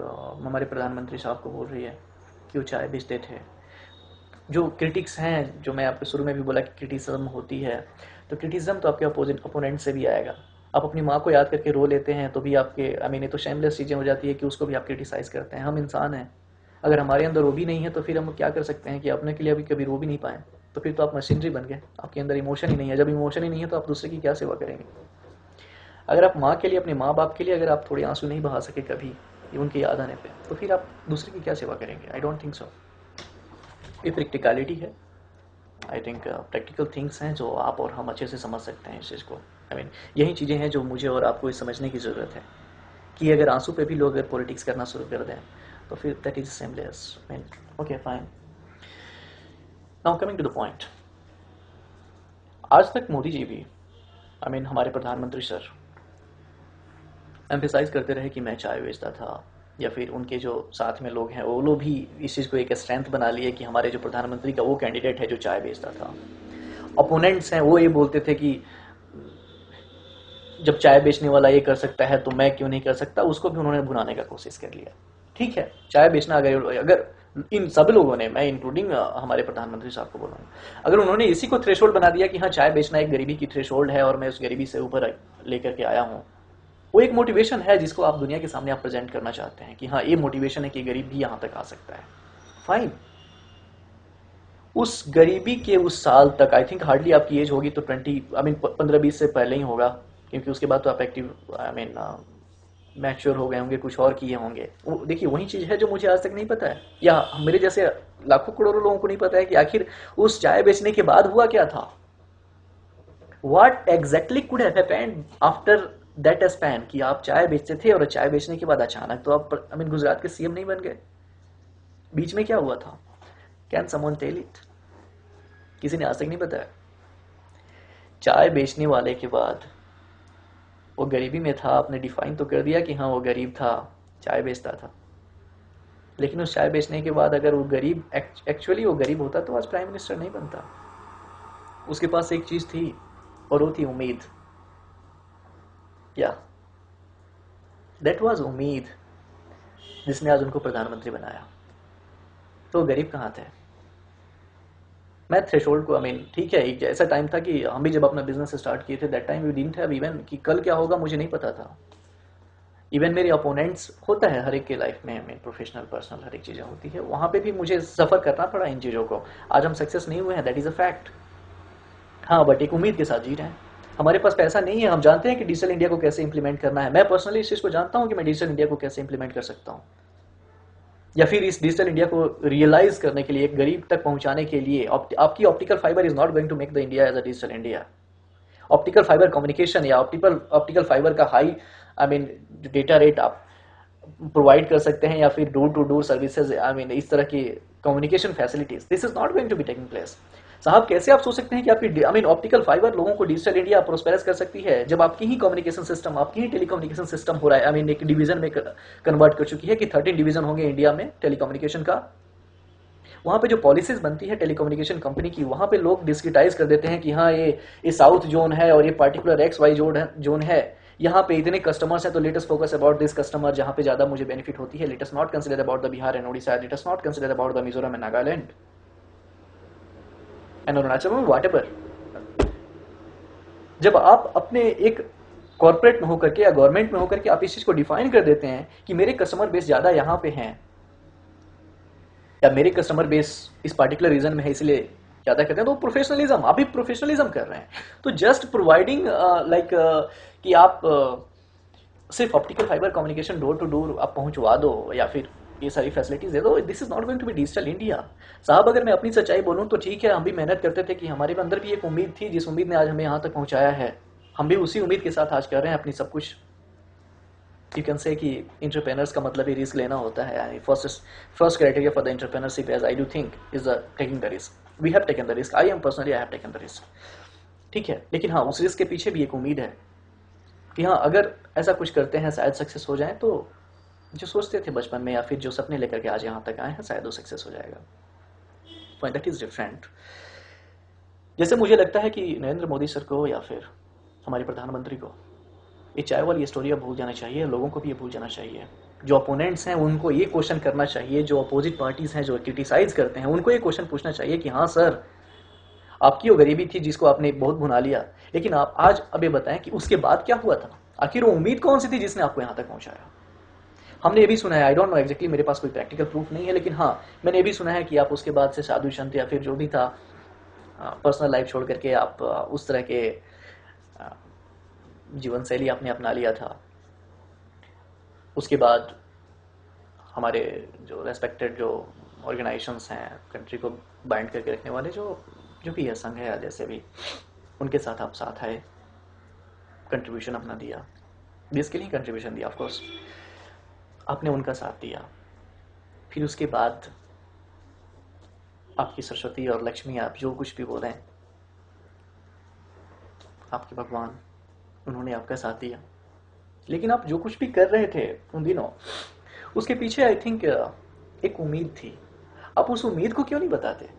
हमारे प्रधानमंत्री साहब को बोल रही है कि वो चाय बेचते थे। जो क्रिटिक्स हैं, जो मैं आपको शुरू में भी बोला कि क्रिटिसिज्म होती है, तो क्रिटिसिज्म तो आपके अपोनेंट से भी आएगा। आप अपनी माँ को याद करके रो लेते हैं तो भी आपके आई मीन ये तो शेमलेस चीज़ें हो जाती है कि उसको भी आप क्रिटिसाइज़ करते हैं। हम इंसान हैं, अगर हमारे अंदर वो भी नहीं है तो फिर हम क्या कर सकते हैं कि अपने के लिए अभी कभी रो भी नहीं पाए, तो फिर तो आप मशीनरी बन गए, आपके अंदर इमोशन ही नहीं है। जब इमोशन ही नहीं है तो आप दूसरे की क्या सेवा करेंगे। अगर आप माँ के लिए, अपने माँ बाप के लिए अगर आप थोड़े आंसू नहीं बहा सके कभी उनकी याद आने पे, तो फिर आप दूसरे की क्या सेवा करेंगे। I don't think so. ये प्रैक्टिकलिटी है, आई थिंक प्रैक्टिकल थिंग्स हैं जो आप और हम अच्छे से समझ सकते हैं इस चीज़ को। आई मीन यही चीज़ें हैं जो मुझे और आपको समझने की ज़रूरत है कि अगर आंसू पे भी लोग अगर पॉलिटिक्स करना शुरू कर दें तो फिर that is seamless. Okay fine, now coming to the point. आज तक मोदी जी भी आई मीन हमारे प्रधानमंत्री सर एम्फेसाइज करते रहे कि मैं चाय बेचता था, या फिर उनके जो साथ में लोग हैं वो लोग भी इस चीज़ को एक स्ट्रेंथ बना लिए कि हमारे जो प्रधानमंत्री का वो कैंडिडेट है जो चाय बेचता था। अपोनेंट्स हैं वो ये बोलते थे कि जब चाय बेचने वाला ये कर सकता है तो मैं क्यों नहीं कर सकता, उसको भी उन्होंने भुनाने का कोशिश कर लिया। ठीक है, चाय बेचना अगर इन सब लोगों ने, मैं इंक्लूडिंग हमारे प्रधानमंत्री साहब को बोलूँगा, अगर उन्होंने इसी को थ्रेशोल्ड बना दिया कि हाँ चाय बेचना एक गरीबी की थ्रेशोल्ड है और मैं उस गरीबी से ऊपर लेकर के आया हूँ, वो एक मोटिवेशन है जिसको आप दुनिया के सामने आप प्रेजेंट करना चाहते हैं कि हाँ ये मोटिवेशन है कि गरीब भी यहाँ तक आ सकता है। फाइन, उस गरीबी के उस साल तक आई थिंक हार्डली आपकी एज होगी तो 15-20 से पहले ही होगा, क्योंकि उसके बाद तो आप एक्टिव आई मीन मैच्योर हो गए होंगे, कुछ और किए होंगे। वो देखिए वही चीज़ है जो मुझे आज तक नहीं पता है, या मेरे जैसे लाखों करोड़ों लोगों को नहीं पता है कि आखिर उस चाय बेचने के बाद हुआ क्या था। What exactly could have happened after that span कि आप चाय बेचते थे और चाय बेचने के बाद अचानक तो आप आई मीन गुजरात के सीएम नहीं बन गए। बीच में क्या हुआ था? Can someone tell it? किसी ने आज तक नहीं बताया। चाय बेचने वाले के बाद वो गरीबी में था, आपने डिफाइन तो कर दिया कि हाँ वो गरीब था, चाय बेचता था, लेकिन उस चाय बेचने के बाद अगर वो गरीब एक्चुअली वो गरीब होता तो आज प्राइम मिनिस्टर नहीं बनता। उसके पास एक चीज थी और वो थी उम्मीद। या दैट वाज उम्मीद जिसने आज उनको प्रधानमंत्री बनाया। तो गरीब कहाँ थे? मैं थ्रेशोल्ड को आई मीन ठीक है, एक ऐसा टाइम था कि हम भी जब अपना बिजनेस स्टार्ट किए थे that time we didn't have even कि कल क्या होगा मुझे नहीं पता था। इवन मेरे अपोनेंट्स, होता है हर एक के लाइफ में, मैं प्रोफेशनल पर्सनल हर एक चीज़ें होती है, वहाँ पे भी मुझे सफ़र करना पड़ा इन चीज़ों को। आज हम सक्सेस नहीं हुए हैं, दैट इज़ अ फैक्ट। हाँ, बट एक उम्मीद के साथ जी रहे हैं। हमारे पास पैसा नहीं है, हम जानते हैं कि डिजिटल इंडिया को कैसे इंप्लीमेंट करना है। मैं पर्सनली इस चीज़ को जानता हूँ कि मैं डिजिटल इंडिया को कैसे इंप्लीमेंट कर सकता हूँ, या फिर इस डिजिटल इंडिया को रियलाइज करने के लिए, एक गरीब तक पहुंचाने के लिए। आपकी optical fibre is not going to make the India as a digital India. Optical fibre communication या ऑप्टिकल फाइबर का हाई जो डेटा रेट आप प्रोवाइड कर सकते हैं, या फिर डोर टू डोर सर्विसेज, इस तरह की communication facilities, this is not going to be taking place. साहब, कैसे आप सोच सकते हैं कि आपकी ऑप्टिकल फाइबर लोगों को डिजिटल इंडिया प्रोस्पेरस कर सकती है, जब आपकी ही कम्युनिकेशन सिस्टम, आपकी ही टेलीकम्युनिकेशन सिस्टम हो रहा है, एक डिवीजन में कन्वर्ट कर चुकी है कि 13 डिवीजन होंगे इंडिया में टेलीकम्युनिकेशन का। वहां पे जो पॉलिसीज बनती है टेलीकम्युनिकेशन कंपनी की, वहां पे लोग डिस्क्रिटाइज कर देते हैं कि हाँ, ये साउथ जोन है और ये पर्टिकुलर XY जोन है, यहाँ पे इतने कस्टमर्स हैं, तो latest focus about this customer, जहाँ पे ज्यादा मुझे बेनिफिट होती है। Latest not consider about the Bihar and Odisha, latest not consider about the Mizoram and Nagaland and Arunachal, whatever. जब आप अपने एक कॉर्पोरेट में होकर के या गवर्नमेंट में होकर के आप इस चीज को डिफाइन कर देते हैं कि मेरे कस्टमर बेस ज्यादा यहाँ पे हैं, या मेरे कस्टमर बेस इस पार्टिकुलर रीजन में है इसलिए ज्यादा करते हैं, तो प्रोफेशनलिज्म, आप भी प्रोफेशनलिज्म कर रहे हैं। तो जस्ट प्रोवाइडिंग कि आप सिर्फ optical fibre communication door to door आप पहुंचवा दो, या फिर ये सारी फैसिलिटीज दे दो, this is not going to be digital India. साहब, अगर मैं अपनी सच्चाई बोलूं तो ठीक है, हम भी मेहनत करते थे कि हमारे अंदर भी एक उम्मीद थी, जिस उम्मीद ने आज हमें यहाँ तक पहुंचाया है, हम भी उसी उम्मीद के साथ आज कर रहे हैं अपनी सब कुछ। यू कैन से कि एंटरप्रेन्योर्स का मतलब ही रिस्क लेना होता है। First criteria for the entrepreneurship, as I do think, is the taking the risk. We have taken the risk, I have taken the risk, ठीक है। लेकिन हाँ, उस रिस्क के पीछे भी एक उम्मीद है कि हाँ, अगर ऐसा कुछ करते हैं शायद सक्सेस हो जाए, तो जो सोचते थे बचपन में या फिर जो सपने लेकर के आज यहाँ तक आए हैं, शायद वो सक्सेस हो जाएगा। Point that is different. जैसे मुझे लगता है कि नरेंद्र मोदी सर को या फिर हमारे प्रधानमंत्री को ये चाय वाली स्टोरी अब भूल जाना चाहिए, लोगों को भी ये भूल जाना चाहिए। जो अपोनेंट्स हैं उनको ये क्वेश्चन करना चाहिए, जो अपोजिट पार्टीज हैं जो क्रिटिसाइज करते हैं उनको ये क्वेश्चन पूछना चाहिए कि हाँ सर, आपकी वो गरीबी थी जिसको आपने बहुत भुना लिया, लेकिन आप आज अब ये बताएं कि उसके बाद क्या हुआ था, आखिर वो उम्मीद कौन सी थी जिसने आपको यहाँ तक पहुंचाया। हमने ये भी सुना है, आई डोंट नो एग्जैक्टली, मेरे पास कोई प्रैक्टिकल प्रूफ नहीं है, लेकिन हाँ, मैंने ये भी सुना है कि आप उसके बाद से साधु संत या फिर जो भी था, पर्सनल लाइफ छोड़ करके आप उस तरह के जीवन शैली आपने अपना लिया था। उसके बाद हमारे जो रेस्पेक्टेड जो ऑर्गेनाइजेशंस हैं, कंट्री को बाइंड करके रखने वाले जो भी है, संघ है या जैसे भी, उनके साथ आप साथ आए, कंट्रीब्यूशन अपना दिया, देश के लिए कंट्रीब्यूशन दिया, ऑफ कोर्स आपने उनका साथ दिया। फिर उसके बाद आपकी सरस्वती और लक्ष्मी, आप जो कुछ भी बोल रहे हैं, आपके भगवान, उन्होंने आपका साथ दिया। लेकिन आप जो कुछ भी कर रहे थे उन दिनों, उसके पीछे आई थिंक एक उम्मीद थी। आप उस उम्मीद को क्यों नहीं बताते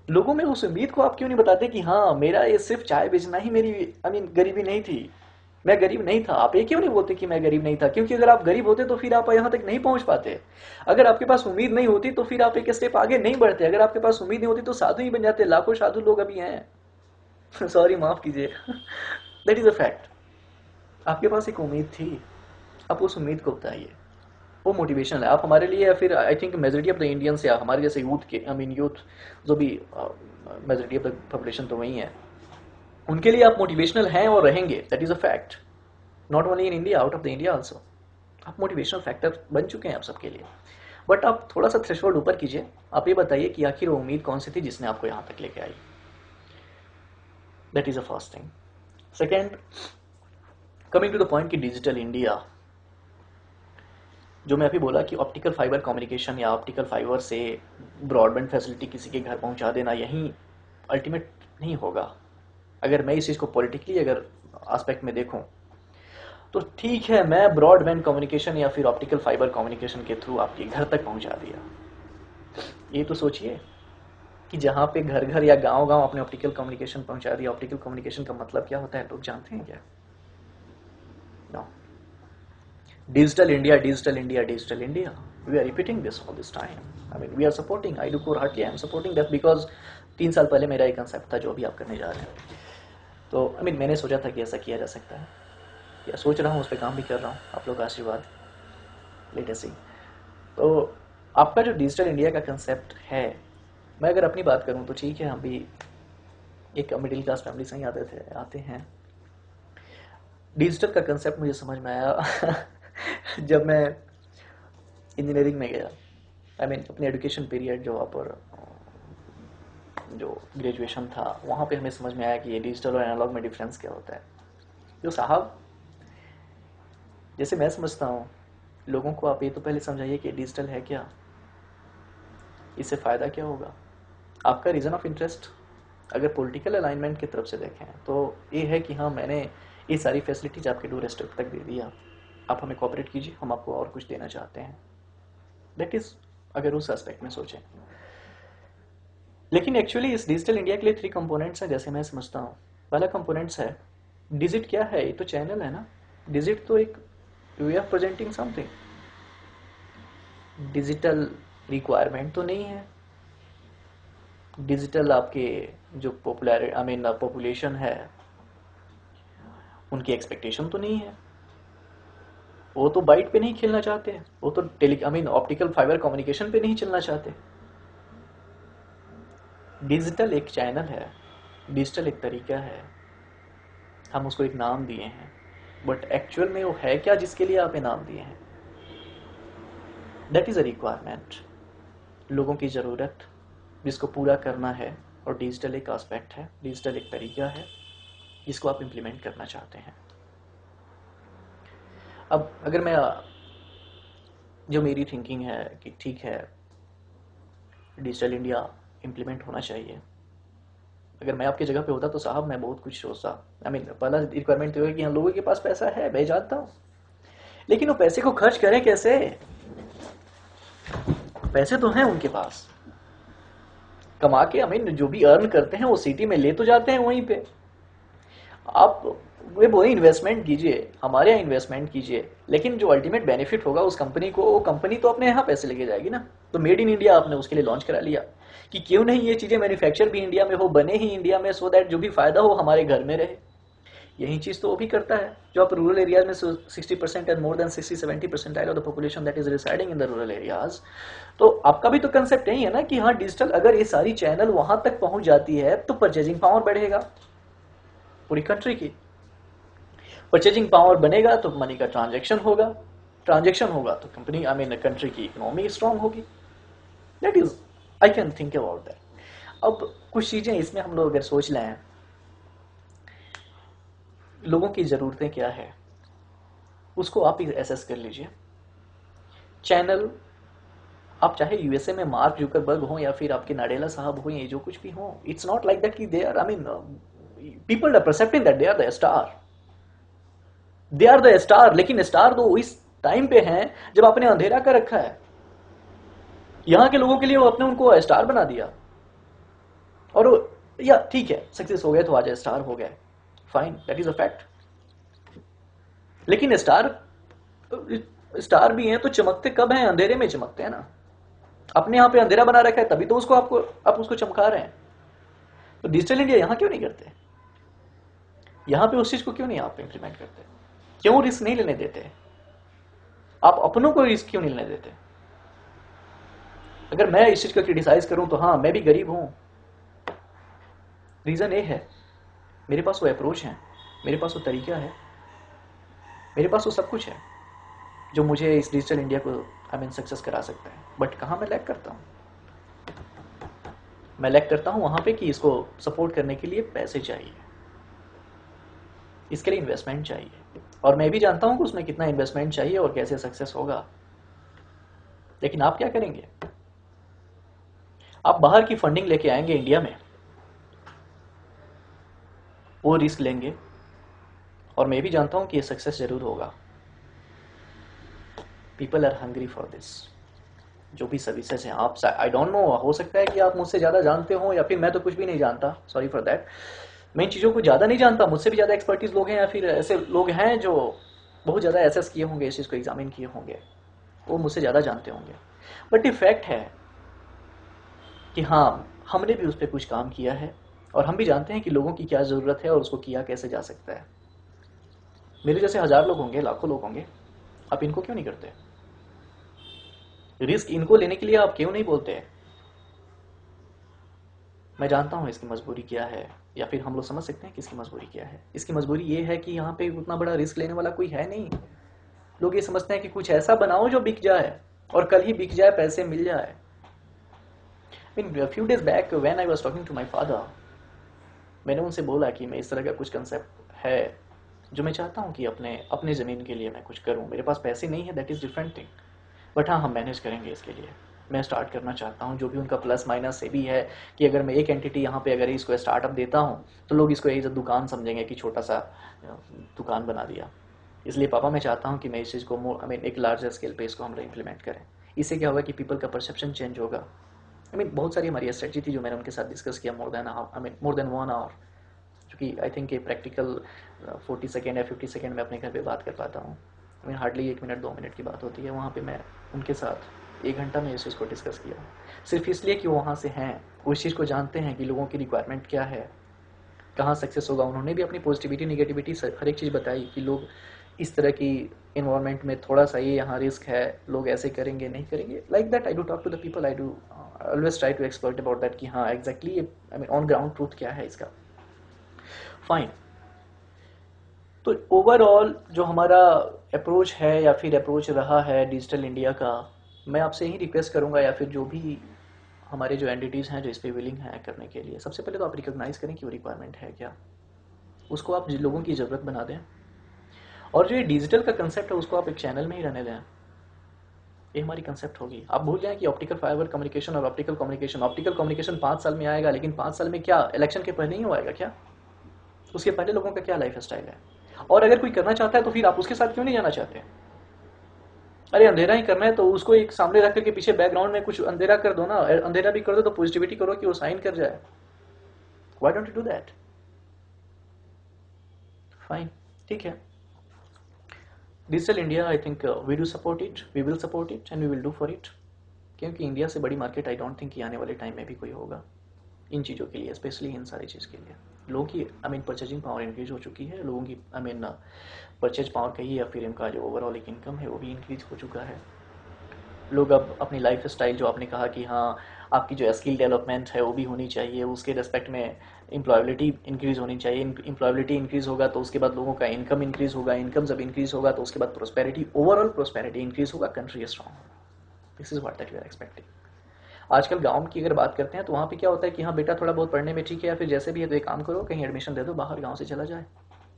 लोगों में? उस उम्मीद को आप क्यों नहीं बताते कि हाँ, मेरा ये सिर्फ चाय बेचना ही मेरी गरीबी नहीं थी, मैं गरीब नहीं था। आप ये क्यों नहीं बोलते कि मैं गरीब नहीं था? क्योंकि अगर आप गरीब होते तो फिर आप यहाँ तक नहीं पहुंच पाते। अगर आपके पास उम्मीद नहीं होती तो फिर आप एक स्टेप आगे नहीं बढ़ते। अगर आपके पास उम्मीद नहीं होती तो साधु ही बन जाते। लाखों साधु लोग अभी हैं सॉरी, माफ कीजिए, दैट इज अ फैक्ट। आपके पास एक उम्मीद थी, आप उस उम्मीद को बताइए, वो मोटिवेशन है आप हमारे लिए, या फिर I think majority of the Indians या हमारे जैसे यूथ के, यूथ जो भी मेजोरिटी ऑफ द पॉपुलेशन तो वही है, उनके लिए आप मोटिवेशनल हैं और रहेंगे। That is a fact, not only in India, out of the India also. आप मोटिवेशनल फैक्टर बन चुके हैं आप सबके लिए। बट आप थोड़ा सा थ्रेशोल्ड ऊपर कीजिए, आप ये बताइए कि आखिर वो उम्मीद कौन सी थी जिसने आपको यहाँ तक लेके आई। That is a first thing. Second, coming to the point कि डिजिटल इंडिया, जो मैं अभी बोला कि ऑप्टिकल फाइबर कम्युनिकेशन या ऑप्टिकल फाइबर से ब्रॉडबैंड फैसिलिटी किसी के घर पहुंचा देना, यही अल्टीमेट नहीं होगा। अगर मैं इस चीज़ को पॉलिटिकली अगर एस्पेक्ट में देखूं तो ठीक है, मैं ब्रॉडबैंड कम्युनिकेशन या फिर ऑप्टिकल फाइबर कम्युनिकेशन के थ्रू आपके घर तक पहुंचा दिया। ये तो सोचिए कि जहां पे घर घर या गांव गांव अपने ऑप्टिकल कम्युनिकेशन पहुंचा दिया। ऑप्टिकल कम्युनिकेशन का मतलब क्या होता है, लोग जानते हैं क्या? No. Digital India, digital India, digital India, we are repeating this all this time. We are supporting, I do wholeheartedly, I am supporting that, because 3 साल पहले मेरा एक कंसेप्ट था जो अभी आप करने जा रहे हैं। तो मैंने सोचा था कि ऐसा किया जा सकता है, या सोच रहा हूँ, उस पर काम भी कर रहा हूँ, आप लोग का आशीर्वाद, लेटेस्ट सी। तो आपका जो डिजिटल इंडिया का कंसेप्ट है, मैं अगर अपनी बात करूँ तो ठीक है, हम भी एक मिडिल क्लास फैमिली से ही आते हैं। डिजिटल का कंसेप्ट मुझे समझ में आया जब मैं इंजीनियरिंग में गया। अपनी एजुकेशन पीरियड जो वहाँ पर जो ग्रेजुएशन था वहाँ पे हमें समझ में आया कि ये डिजिटल और एनालॉग में डिफरेंस क्या होता है। जो साहब, जैसे मैं समझता हूँ, लोगों को आप ये तो पहले समझाइए कि डिजिटल है क्या, इससे फ़ायदा क्या होगा, आपका रीज़न ऑफ इंटरेस्ट। अगर पॉलिटिकल अलाइनमेंट की तरफ से देखें तो ये है कि हाँ, मैंने ये सारी फैसिलिटीज आपके डोर स्टेप तक दे दिया, आप हमें कोऑपरेट कीजिए, हम आपको और कुछ देना चाहते हैं। दैट इज़ अगर उस एस्पेक्ट में सोचें। लेकिन एक्चुअली इस डिजिटल इंडिया के लिए 3 कंपोनेंट्स हैं जैसे मैं समझता हूँ। पहला कंपोनेंट्स है डिजिट। क्या है? ये तो चैनल है ना। डिजिट तो एक way of presenting something. Digital requirement तो नहीं है। डिजिटल आपके जो पॉपुलेशन है उनकी एक्सपेक्टेशन तो नहीं है। वो तो बाइट पे नहीं खेलना चाहते, वो तो ऑप्टिकल फाइबर कम्युनिकेशन पे नहीं चलना चाहते। डिजिटल एक चैनल है, डिजिटल एक तरीका है, हम उसको एक नाम दिए हैं, बट एक्चुअल में वो है क्या जिसके लिए आप नाम दिए हैं? दैट इज़ अ रिक्वायरमेंट, लोगों की ज़रूरत जिसको पूरा करना है। और डिजिटल एक एस्पेक्ट है, डिजिटल एक तरीका है जिसको आप इम्प्लीमेंट करना चाहते हैं। अब अगर मैं जो मेरी थिंकिंग है कि ठीक है डिजिटल इंडिया इम्प्लीमेंट होना चाहिए, अगर मैं आपकी जगह पे होता तो साहब मैं बहुत कुछ सोचता। पहला रिक्वायरमेंट तो है कि हाँ, लोगों के पास पैसा है, मैं जानता हूँ, लेकिन वो पैसे को खर्च करें कैसे? पैसे तो हैं उनके पास, कमा के जो भी अर्न करते हैं वो सिटी में ले तो जाते हैं वहीं पे। आप वे वही इन्वेस्टमेंट कीजिए, हमारे यहाँ इन्वेस्टमेंट कीजिए, लेकिन जो अल्टीमेट बेनिफिट होगा उस कंपनी को, वो कंपनी तो अपने यहाँ पैसे लेके जाएगी ना। तो मेड इन इंडिया आपने उसके लिए लॉन्च करा लिया कि क्यों नहीं ये चीज़ें मैन्युफैक्चर भी इंडिया में हो, बने ही इंडिया में, सो दैट जो भी फायदा हो हमारे घर में रहे। यही चीज़ तो वो भी करता है। जो आप रूरल एरियाज में 60% and more than 60-70% of the population that is residing in the rural areas, तो आपका भी तो कंसेप्ट यही है ना कि हाँ, डिजिटल अगर ये सारी चैनल वहां तक पहुंच जाती है तो परचेजिंग पावर बढ़ेगा पूरी कंट्री की। परचेजिंग पावर बनेगा तो मनी का ट्रांजैक्शन होगा, ट्रांजैक्शन होगा तो कंट्री की इकोनॉमी स्ट्रांग होगी। That is I can think about that. अब कुछ चीजें इसमें हम लोग अगर सोच लें, लोगों की ज़रूरतें क्या है उसको आप ही एसेस कर लीजिए। चैनल, आप चाहे यूएसए में मार्क जुकरबर्ग हो या फिर आपके नाडेला साहब हो, ये जो कुछ भी हो, इट्स नॉट लाइक दैट कि they are people are percepting that they are the star, they are the star. लेकिन स्टार तो इस टाइम पे हैं जब आपने अंधेरा कर रखा है। यहां के लोगों के लिए वो अपने उनको स्टार बना दिया, और या ठीक है सक्सेस हो गए तो आज स्टार हो गए, fine, that is a fact. लेकिन स्टार भी हैं तो चमकते कब हैं? अंधेरे में चमकते हैं ना। अपने यहाँ पे अंधेरा बना रखा है तभी तो आप उसको चमका रहे हैं। तो डिजिटल इंडिया यहाँ क्यों नहीं करते? यहाँ पे उस चीज को क्यों नहीं आप इंप्लीमेंट करते? क्यों रिस्क नहीं लेने देते? आप अपनों को रिस्क क्यों नहीं लेने देते? अगर मैं इस चीज को क्रिटिसाइज करूं तो हाँ, मैं भी गरीब हूं। रीजन ये है, मेरे पास वो अप्रोच है, मेरे पास वो तरीका है, मेरे पास वो सब कुछ है जो मुझे इस डिजिटल इंडिया को सक्सेस करा सकता है। बट कहाँ मैं लैग करता हूँ? मैं लैग करता हूँ वहां पे कि इसको सपोर्ट करने के लिए पैसे चाहिए, इसके लिए इन्वेस्टमेंट चाहिए, और मैं भी जानता हूँ कि उसमें कितना इन्वेस्टमेंट चाहिए और कैसे सक्सेस होगा। लेकिन आप क्या करेंगे? आप बाहर की फंडिंग लेके आएंगे इंडिया में, वो रिस्क लेंगे, और मैं भी जानता हूँ कि ये सक्सेस जरूर होगा। People are hungry for this. जो भी सर्विसेज हैं, आप आई डोंट नो, हो सकता है कि आप मुझसे ज़्यादा जानते हो या फिर मैं तो कुछ भी नहीं जानता, सॉरी फॉर दैट। मैं इन चीज़ों को ज़्यादा नहीं जानता, मुझसे भी ज़्यादा एक्सपर्टीज लोग हैं या फिर ऐसे लोग हैं जो बहुत ज़्यादा एसेस किए होंगे, इस चीज़ को एग्जामिन किए होंगे, वो मुझसे ज़्यादा जानते होंगे। बट ये फैक्ट है कि हाँ, हमने भी उस पर कुछ काम किया है और हम भी जानते हैं कि लोगों की क्या ज़रूरत है और उसको किया कैसे जा सकता है। मेरे जैसे 1000 लोग होंगे, लाखों लोग होंगे, आप इनको क्यों नहीं करते? रिस्क इनको लेने के लिए आप क्यों नहीं बोलते? मैं जानता हूँ इसकी मजबूरी क्या है, या फिर हम लोग समझ सकते हैं कि इसकी मजबूरी क्या है। इसकी मजबूरी ये है कि यहाँ पे उतना बड़ा रिस्क लेने वाला कोई है नहीं। लोग ये समझते हैं कि कुछ ऐसा बनाओ जो बिक जाए और कल ही बिक जाए, पैसे मिल जाए। Mean few days back when I was talking to my father, मैंने उनसे बोला कि मैं इस तरह का कुछ कंसेप्ट है जो मैं चाहता हूँ कि अपने अपने ज़मीन के लिए मैं कुछ करूँ। मेरे पास पैसे नहीं है, that is different thing, but हाँ, हम मैनेज करेंगे इसके लिए। मैं स्टार्ट करना चाहता हूँ, जो भी उनका प्लस माइनस से भी है कि अगर मैं एक एंटिटी यहाँ पे अगर इसको स्टार्टअप देता हूँ तो लोग इसको एज अ दुकान समझेंगे कि छोटा सा दुकान बना दिया। इसलिए पापा मैं चाहता हूँ कि मैं इस चीज़ को एक लार्जर स्केल पे इसको हम लोग इम्प्लीमेंट करें। इससे क्या होगा कि पीपल का परसेप्शन चेंज होगा। बहुत सारी हमारी स्ट्रेटजी थी जो मैंने उनके साथ डिस्कस किया मोर देन 1 आवर, क्योंकि आई थिंक ये प्रैक्टिकल 40 सेकेंड या 50 सेकेंड में अपने घर पे बात कर पाता हूँ। हार्डली 1 मिनट 2 मिनट की बात होती है। वहाँ पे मैं उनके साथ 1 घंटा में इस चीज़ को डिस्कस किया, सिर्फ इसलिए कि वो वहाँ से हैं, वो इस चीज़ को जानते हैं कि लोगों की रिक्वायरमेंट क्या है, कहाँ सक्सेस होगा। उन्होंने भी अपनी पॉजिटिविटी निगेटिविटी हर एक चीज़ बताई कि लोग इस तरह की इन्वायरमेंट में थोड़ा सा ये यहाँ रिस्क है, लोग ऐसे करेंगे नहीं करेंगे, like that I do talk to the people, I do always try to explore about that कि हाँ एग्जैक्टली ऑन ग्राउंड ट्रूथ क्या है इसका। फाइन। तो ओवरऑल जो हमारा अप्रोच है या फिर अप्रोच रहा है डिजिटल इंडिया का, मैं आपसे यही रिक्वेस्ट करूंगा या फिर जो भी हमारे जो एंटिटीज़ हैं जो इस पर विलिंग हैं करने के लिए, सबसे पहले तो आप रिकॉग्नाइज करें कि वो रिक्वायरमेंट है क्या, उसको आप लोगों की ज़रूरत बना दें। और जो ये डिजिटल का कंसेप्ट है उसको आप एक चैनल में ही रहने दें। ये हमारी कंसेप्ट होगी। आप भूल जाएं कि ऑप्टिकल फाइबर कम्युनिकेशन और ऑप्टिकल कम्युनिकेशन 5 साल में आएगा, लेकिन 5 साल में क्या इलेक्शन के पहले ही आएगा क्या? उसके पहले लोगों का क्या लाइफ स्टाइल है? और अगर कोई करना चाहता है तो फिर आप उसके साथ क्यों नहीं जाना चाहते? अरे अंधेरा ही करना है तो उसको एक सामने रख करके पीछे बैकग्राउंड में कुछ अंधेरा कर दो ना। अंधेरा भी कर दो तो पॉजिटिविटी करो कि वो साइन कर जाए। Why don't you do that? Fine, ठीक है। Digital India, I think we do support it, we will support it and we will do for it, क्योंकि इंडिया से बड़ी मार्केट आई डोंट थिंक आने वाले टाइम में भी कोई होगा इन चीज़ों के लिए, स्पेशली इन सारी चीज़ के लिए। लोगों की परचेजिंग पावर इंक्रीज हो चुकी है, लोगों की परचेज पावर कही या फिर इनका जो ओवरऑल एक इनकम है वो भी इंक्रीज हो चुका है। लोग अब अपनी लाइफ स्टाइल, जो आपने कहा कि हाँ आपकी जो स्किल डेवलपमेंट है वो भी होनी चाहिए, उसके रेस्पेक्ट में एम्प्लॉयबिलिटी इंक्रीज होनी चाहिए। एम्प्लॉयबिलिटी इंक्रीज होगा तो उसके बाद लोगों का इनकम इंक्रीज होगा, इनकम जब इंक्रीज होगा तो उसके बाद प्रोस्पेरिटी, ओवरऑल प्रोस्पेरिटी इंक्रीज होगा, कंट्री स्ट्रॉन्ग होगा। This is what that we are expecting. आजकल गांव की अगर बात करते हैं तो वहाँ पे क्या होता है कि हाँ बेटा थोड़ा बहुत पढ़ने में ठीक है या फिर जैसे भी है तो एक काम करो, कहीं एडमिशन दे दो, बाहर गाँव से चला जाए।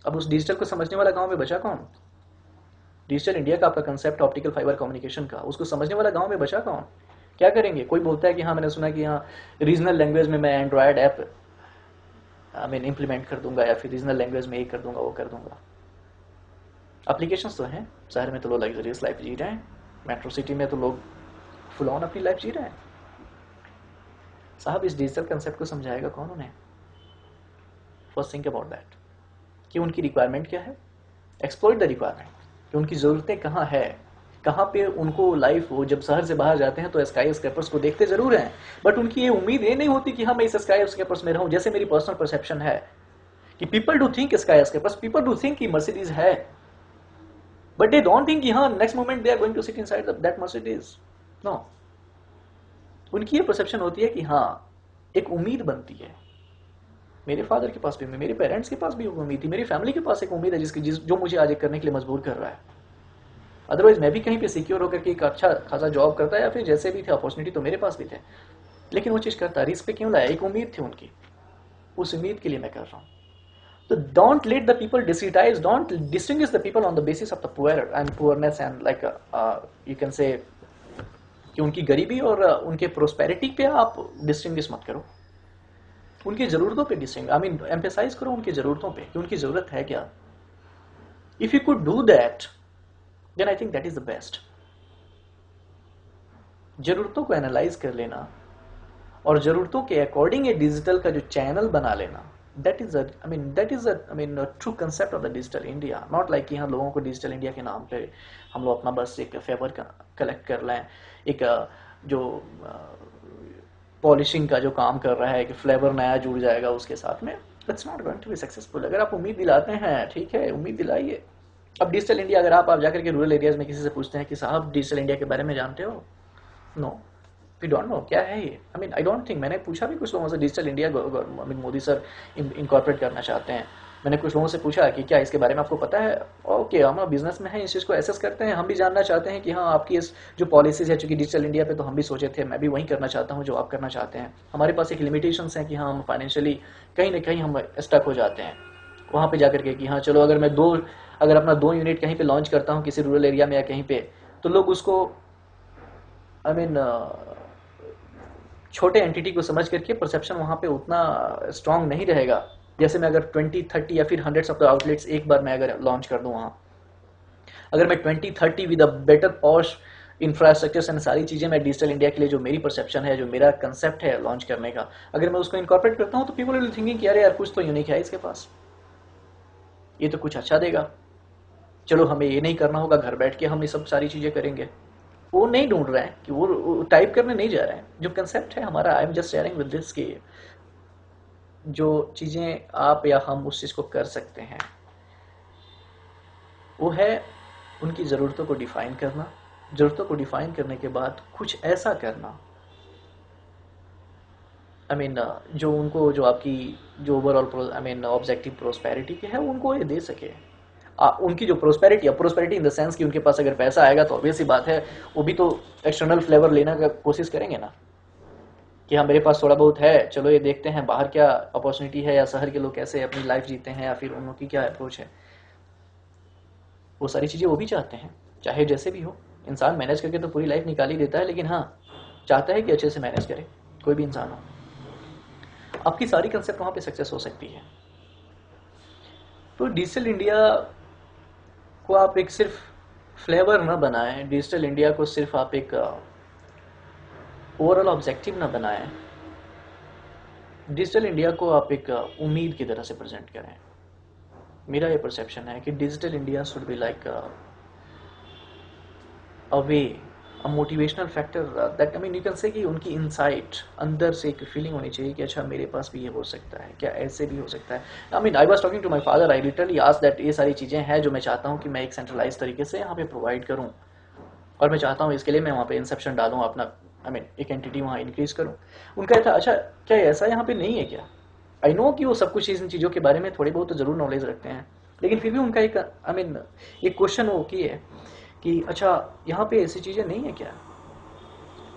अब उस डिजिटल को समझने वाला गाँव में बचा कौन? डिजिटल इंडिया का आपका कंसेप्ट ऑप्टिकल फाइबर कम्युनिकेशन का, उसको समझने वाला गाँव में बचा कौन? क्या करेंगे? कोई बोलता है कि हाँ मैंने सुना कि हाँ रीजनल लैंग्वेज में मैं एंड्रॉयड ऐप इम्प्लीमेंट कर दूंगा या फिर रीजनल लैंग्वेज में ये कर दूंगा वो कर दूंगा। एप्लीकेशंस तो हैं, शहर में तो लोग लग्जरियस लाइफ जी रहे हैं, मेट्रो सिटी में तो लोग फुल ऑन अपनी लाइफ जी रहे हैं। साहब इस डिजिटल कंसेप्ट को समझाएगा कौन उन्हें? फर्स्ट थिंक अबाउट दैट कि उनकी रिक्वायरमेंट क्या है, एक्सप्लोर द रिक्वायरमेंट कि उनकी ज़रूरतें कहाँ है, कहाँ पे उनको लाइफ हो। जब शहर से बाहर जाते हैं तो स्काई स्क्रैपर्स को देखते जरूर हैं, बट उनकी ये उम्मीद ये नहीं होती कि हाँ मैं इस स्काई स्क्रैपर्स में रहूं। जैसे मेरी पर्सनल परसेप्शन है कि people do think skyscrapers, people do think कि मर्सिडीज है, बट दे डोंट थिंक कि हाँ next moment they are going to sit inside that Mercedes. No, उनकी ये परसेप्शन होती है कि हाँ एक उम्मीद बनती है। मेरे फादर के पास भी, मेरे पेरेंट्स के पास भी उम्मीद थी, मेरी फैमिली के पास एक उम्मीद है जो मुझे आज करने के लिए मजबूर कर रहा है। अदरवाइज मैं भी कहीं पे सिक्योर होकर के एक अच्छा खासा जॉब करता है या फिर जैसे भी थे, अपॉर्चुनिटी तो मेरे पास भी थे, लेकिन वो चीज़ करता रिस्क पे क्यों लाया? एक उम्मीद थी उनकी, उस उम्मीद के लिए मैं कर रहा हूँ। तो don't let the people discretise, don't distinguish the people on the basis of the poorness and like you can say कि उनकी गरीबी और उनके प्रोस्पेरिटी पे आप डिस्टिंग्विश मत करो, उनकी ज़रूरतों पे डिस्टिंग एम्फेसाइज करो उनकी ज़रूरतों पे कि उनकी ज़रूरत है क्या। If you could do that then I think that is the best. ज़रूरतों को एनालाइज कर लेना और ज़रूरतों के अकॉर्डिंग ये डिजिटल का जो चैनल बना लेना, that is true concept of the digital India. Not like कि हाँ लोगों को डिजिटल इंडिया के नाम पे हम लोग अपना बस एक फेवर कलेक्ट कर लें, एक जो पॉलिशिंग का जो काम कर रहा है कि फ्लेवर नया जुड़ जाएगा उसके साथ में, that's not going to be successful. अगर आप उम्मीद दिलाते हैं ठीक है, उम्मीद दिलाइए। अब डिजिटल इंडिया अगर आप जाकर के रूरल एरियाज में किसी से पूछते हैं कि साहब डिजिटल इंडिया के बारे में जानते हो, नो, वी डोंट नो क्या है ये। आई मीन आई डोंट थिंक, मैंने पूछा भी कुछ लोगों से, digital India I mean Modi sir incorporate करना चाहते हैं। मैंने कुछ लोगों से पूछा कि क्या इसके बारे में आपको पता है। ओके, हम बिजनेस में हैं, इस चीज़ को एसेस करते हैं, हम भी जानना चाहते हैं कि हाँ आपकी इस जो पॉलिसीज है, चूंकि डिजिटल इंडिया पे तो हम भी सोचे थे, मैं भी वही करना चाहता हूँ जो आप करना चाहते हैं। हमारे पास एक लिमिटेशंस हैं कि हाँ हम फाइनेंशियली कहीं ना कहीं हम स्टक हो जाते हैं। वहाँ पे जाकर के कि हाँ चलो अगर अपना 2 यूनिट कहीं पे लॉन्च करता हूँ किसी रूरल एरिया में या कहीं पे, तो लोग उसको आई मीन छोटे एंटिटी को समझ करके परसेप्शन वहाँ पे उतना स्ट्रांग नहीं रहेगा जैसे मैं अगर 20-30 या फिर हंड्रेड्स ऑफ द आउटलेट्स एक बार मैं अगर लॉन्च कर दूँ वहाँ। अगर मैं 20-30 with a better posh infrastructure and सारी चीज़ें मैं डिजिटल इंडिया के लिए जो मेरी परसेप्शन है, जो मेरा कंसेप्ट है लॉन्च करने का, अगर मैं उसको इनकॉर्पोरेट करता हूँ तो पीपल विल थिंकिंग कि अरे यार कुछ तो यूनिक है इसके पास, ये तो कुछ अच्छा देगा, चलो हमें ये नहीं करना होगा, घर बैठ के हम ये सब सारी चीज़ें करेंगे। वो नहीं ढूंढ रहे हैं कि वो टाइप करने नहीं जा रहे हैं। जो कंसेप्ट है हमारा, I am just sharing with this कि जो चीज़ें आप या हम उस चीज़ को कर सकते हैं वो है उनकी ज़रूरतों को डिफ़ाइन करना, ज़रूरतों को डिफ़ाइन करने के बाद कुछ ऐसा करना, आई मीन जो उनको जो आपकी जो overall I mean objective prosperity के है उनको ये दे सके। उनकी जो प्रोस्पेरिटी इन द सेंस कि उनके पास अगर पैसा आएगा तो ऑब्वियस ही बात है वो भी तो एक्सटर्नल फ्लेवर लेने का कोशिश करेंगे ना, कि हाँ मेरे पास थोड़ा बहुत है, चलो ये देखते हैं बाहर क्या अपॉर्चुनिटी है या शहर के लोग कैसे अपनी लाइफ जीते हैं या फिर उनकी क्या अप्रोच है। वो सारी चीज़ें वो भी चाहते हैं, चाहे जैसे भी हो। इंसान मैनेज करके तो पूरी लाइफ निकाल ही देता है, लेकिन हाँ चाहता है कि अच्छे से मैनेज करे, कोई भी इंसान हो। आपकी सारी कंसेप्ट वहाँ पे सक्सेस हो सकती है। तो डिजिटल इंडिया को आप एक सिर्फ फ्लेवर ना बनाएं, डिजिटल इंडिया को सिर्फ आप एक ओवरऑल ऑब्जेक्टिव ना बनाएं, डिजिटल इंडिया को आप एक उम्मीद की तरह से प्रेजेंट करें। मेरा ये परसेप्शन है कि digital India should be like a way, a motivational factor that I mean you can say कि उनकी इनसाइट अंदर से एक फीलिंग होनी चाहिए कि अच्छा मेरे पास भी ये हो सकता है, क्या ऐसे भी हो सकता है। I mean I was talking to my father, I literally asked that ये सारी चीज़ें हैं जो मैं चाहता हूँ कि मैं एक सेंट्रलाइज तरीके से यहाँ पे प्रोवाइड करूँ, और मैं चाहता हूँ इसके लिए मैं वहाँ पे इंसेप्शन डालूँ अपना, आई मीन एक एंटिटी वहाँ इंक्रीज करूँ। उनका था अच्छा क्या ऐसा यहाँ पे नहीं है क्या। आई नो कि वो सब कुछ इन चीज़ों के बारे में थोड़ी बहुत तो ज़रूर नॉलेज रखते हैं, लेकिन फिर भी उनका एक आई मीन एक क्वेश्चन वो की है कि अच्छा यहाँ पे ऐसी चीज़ें नहीं है क्या।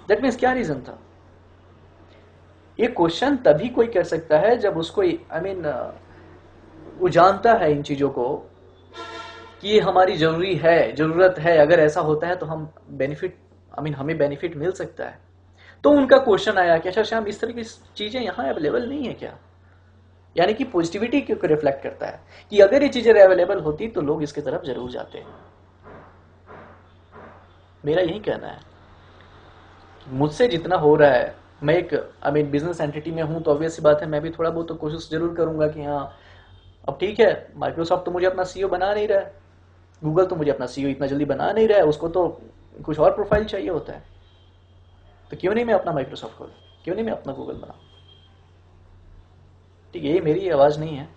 दैट मीन्स क्या रीज़न था। ये क्वेश्चन तभी कोई कर सकता है जब उसको आई मीन वो जानता है इन चीज़ों को कि ये हमारी ज़रूरत है, अगर ऐसा होता है तो हम बेनिफिट आई मीन हमें बेनिफिट मिल सकता है। तो उनका क्वेश्चन आया कि अच्छा श्याम इस तरह की चीज़ें यहाँ अवेलेबल नहीं है क्या। यानी कि पॉजिटिविटी को रिफ्लेक्ट करता है कि अगर ये चीज़ें अवेलेबल होती तो लोग इसकी तरफ जरूर जाते। मेरा यही कहना है, मुझसे जितना हो रहा है, मैं एक आई मीन बिजनेस एंटिटी में हूँ तो ऑब्वियस सी बात है मैं भी थोड़ा बहुत तो कोशिश जरूर करूंगा कि हाँ अब ठीक है, माइक्रोसॉफ्ट तो मुझे अपना सीईओ बना नहीं रहा है, गूगल तो मुझे अपना सीईओ इतना जल्दी बना नहीं रहा है, उसको तो कुछ और प्रोफाइल चाहिए होता है, तो क्यों नहीं मैं अपना माइक्रोसॉफ्ट खोल, क्यों नहीं मैं अपना गूगल बना। ठीक है, ये मेरी आवाज़ नहीं है,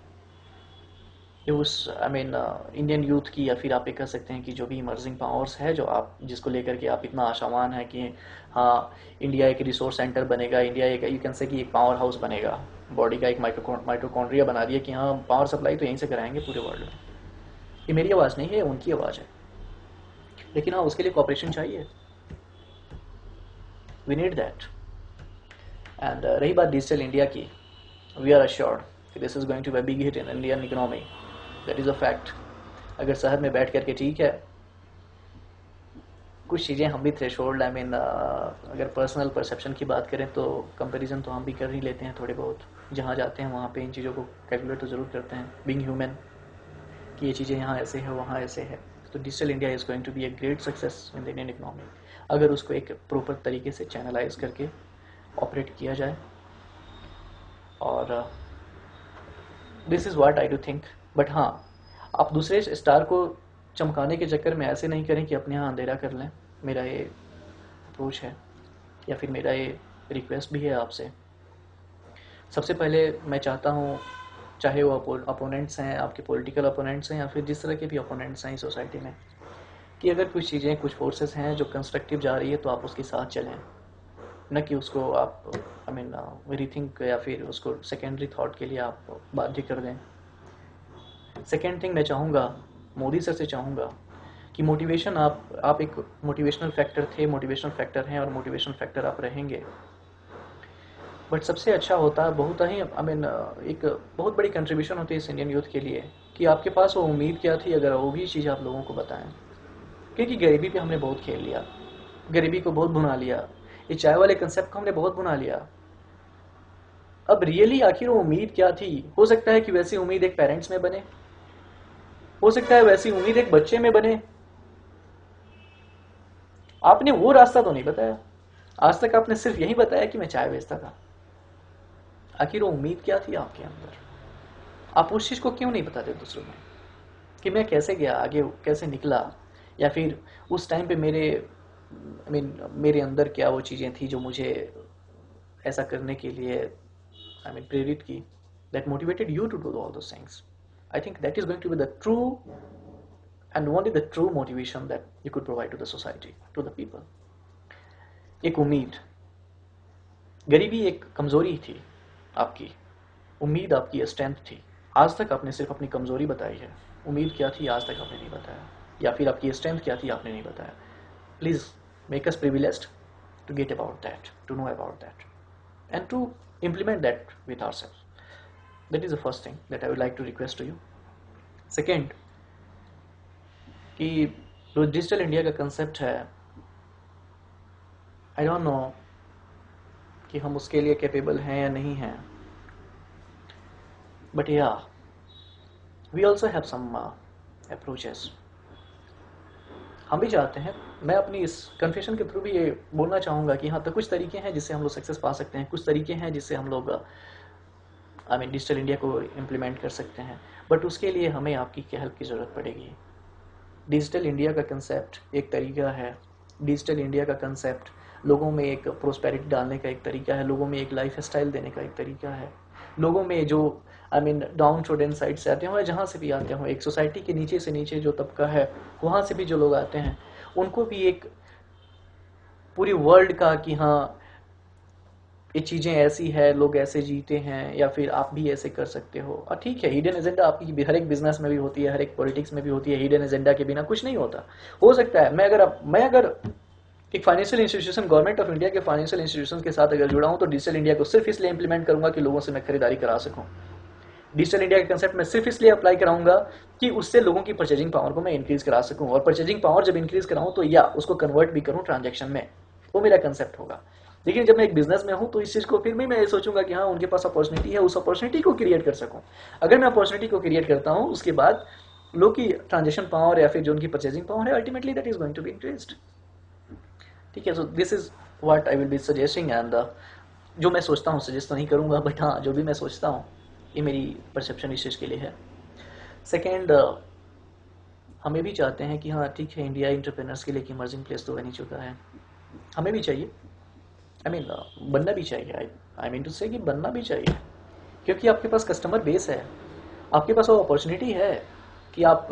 ये उस आई मीन इंडियन यूथ की, या फिर आप ये कह सकते हैं कि जो भी इमर्जिंग पावर्स है जो आप जिसको लेकर के आप इतना आशावान है कि हाँ इंडिया एक रिसोर्स सेंटर बनेगा, इंडिया एक यू कैन से कि एक पावर हाउस बनेगा, बॉडी का एक माइटोकॉन्ड्रिया बना दिया कि हाँ पावर सप्लाई तो यहीं से कराएंगे पूरे वर्ल्ड में। ये मेरी आवाज़ नहीं है, उनकी आवाज़ है, लेकिन हाँ उसके लिए कॉपरेशन चाहिए, वी नीड दैट। एंड रही बात डिजिटल इंडिया की, वी आर अश्योर्ड कि this is going to be a big hit in Indian economy, that is a fact. अगर शहर में बैठ करके ठीक है कुछ चीज़ें हम भी थ्रेशोल्ड आई मीन अगर पर्सनल परसेप्शन की बात करें तो कंपैरिजन तो हम भी कर ही लेते हैं थोड़े बहुत, जहाँ जाते हैं वहाँ पे इन चीज़ों को कैलकुलेट तो ज़रूर करते हैं बीइंग ह्यूमन, कि ये चीज़ें यहाँ ऐसे है वहाँ ऐसे है। तो digital India is going to be a great success in the Indian economy, अगर उसको एक प्रॉपर तरीके से चैनलाइज करके ऑपरेट किया जाए। और this is what I do think. But हाँ आप दूसरे स्टार को चमकाने के चक्कर में ऐसे नहीं करें कि अपने यहाँ अंधेरा कर लें, मेरा ये अप्रोच है, या फिर मेरा ये रिक्वेस्ट भी है आपसे। सबसे पहले मैं चाहता हूँ चाहे वो अपोनेंट्स हैं, आपके पॉलिटिकल अपोनेंट्स हैं या फिर जिस तरह के भी अपोनेंट्स हैं सोसाइटी में, कि अगर कुछ चीज़ें कुछ फोर्सेस हैं जो कंस्ट्रक्टिव जा रही है तो आप उसके साथ चलें, न कि उसको आप आई मीन रीथिंक या फिर उसको सेकेंडरी थॉट के लिए आप बाध्य कर दें। सेकेंड थिंग मैं चाहूँगा, मोदी सर से चाहूँगा कि मोटिवेशन आप एक मोटिवेशनल फैक्टर थे, मोटिवेशनल फैक्टर हैं और मोटिवेशनल फैक्टर आप रहेंगे। बट सबसे अच्छा होता है, बहुत ही आई मीन एक बहुत बड़ी कंट्रीब्यूशन होती है इस इंडियन यूथ के लिए कि आपके पास वो उम्मीद क्या थी, अगर वो भी चीज़ आप लोगों को बताएं। क्योंकि गरीबी पे हमने बहुत खेल लिया, गरीबी को बहुत भुना लिया, ये चाय वाले कंसेप्ट को हमने बहुत भुना लिया। अब रियली आखिर वो उम्मीद क्या थी? हो सकता है कि वैसी उम्मीद एक पेरेंट्स में बने, हो सकता है वैसी उम्मीद एक बच्चे में बने। आपने वो रास्ता तो नहीं बताया, आज तक आपने सिर्फ यही बताया कि मैं चाय बेचता था। आखिर वो उम्मीद क्या थी आपके अंदर? आप उस चीज को क्यों नहीं बताते दूसरों में कि मैं कैसे गया आगे, कैसे निकला, या फिर उस टाइम पे मेरे आई मीन मेरे अंदर क्या वो चीजें थी जो मुझे ऐसा करने के लिए आई मीन प्रेरित की, that motivated you to do all those things. I think that is going to be the true and only the true motivation that you could provide to the society, to the people. एक उम्मीद, गरीबी एक कमजोरी थी आपकी, उम्मीद आपकी strength थी। आज तक आपने सिर्फ अपनी कमजोरी बताई है, उम्मीद क्या थी आज तक आपने नहीं बताया, या फिर आपकी स्ट्रेंथ क्या थी आपने नहीं बताया। Please make us privileged to get about that, to know about that, and to implement that with ourselves. That is the first thing that I would like to request to you. Second, कि जो digital India का concept है, I don't know कि हम उसके लिए capable हैं या नहीं हैं, बट या we also have some approaches. हम भी चाहते हैं, मैं अपनी इस कन्फेशन के थ्रू भी ये बोलना चाहूँगा कि हाँ, तो कुछ तरीके हैं जिससे हम लोग सक्सेस पा सकते हैं, कुछ तरीके हैं जिससे हम लोग आई मीन डिजिटल इंडिया को इम्प्लीमेंट कर सकते हैं, बट उसके लिए हमें आपकी हेल्प की ज़रूरत पड़ेगी। डिजिटल इंडिया का कंसेप्ट एक तरीका है, डिजिटल इंडिया का कंसेप्ट लोगों में एक प्रोस्पेरिटी डालने का एक तरीका है, लोगों में एक लाइफ स्टाइल देने का एक तरीका है, लोगों में जो I mean down trodden side से आते हों, जहाँ से भी आते हों, एक सोसाइटी के नीचे से नीचे जो तबका है वहाँ से भी जो लोग आते हैं, उनको भी एक पूरी वर्ल्ड का कि हाँ ये चीज़ें ऐसी है, लोग ऐसे जीते हैं, या फिर आप भी ऐसे कर सकते हो। और ठीक है, हिडन एजेंडा आपकी हर एक बिजनेस में भी होती है, हर एक पॉलिटिक्स में भी होती है, हिडन एजेंडा के बिना कुछ नहीं होता। हो सकता है मैं अगर एक financial institution, government of India के फाइनेंशियल इंस्टीट्यूशन के साथ अगर जुड़ा हूं, तो डिजिटल इंडिया को सिर्फ इसलिए इंप्लीमेंट करूंगा कि लोगों से मैं खरीदारी करा सकूं। डिजिटल इंडिया के कंसेप्ट में सिर्फ इसलिए अप्लाई कराऊंगा कि उससे लोगों की परचेजिंग पावर को मैं इंक्रीज करा सकूं, और परचेजिंग पावर जब इंक्रीज कराऊं तो या उसको कन्वर्ट भी करूं ट्रांजेक्शन में, वो मेरा कंसेप्ट होगा। लेकिन जब मैं एक बिजनेस में हूं तो इस चीज को फिर भी मैं सोचूंगा कि हाँ, उनके पास अपॉर्चुनिटी है, उस अपॉर्चुनिटी को क्रिएट कर सकूं। अगर मैं अपॉर्चुनिटी को क्रिएट करता हूं, उसके बाद लोग की ट्रांजेक्शन पावर या फिर जो उनकी परचेजिंग पावर है, ultimately that is going to be increased. ठीक है, so this is what I will be suggesting, and जो मैं सोचता हूँ, सजेस्ट तो नहीं करूँगा, बट हाँ, जो भी मैं सोचता हूँ, ये मेरी परसेप्शन इस चीज़ के लिए है। सेकेंड, हमें भी चाहते हैं कि हाँ ठीक है, इंडिया इंटरप्रेनर्स के लिए एक इमर्जिंग प्लेस तो बन ही चुका है, हमें भी चाहिए, आई मीन बनना भी चाहिए, आई मीन टू से कि बनना भी चाहिए, क्योंकि आपके पास कस्टमर बेस है, आपके पास वो अपॉर्चुनिटी है कि आप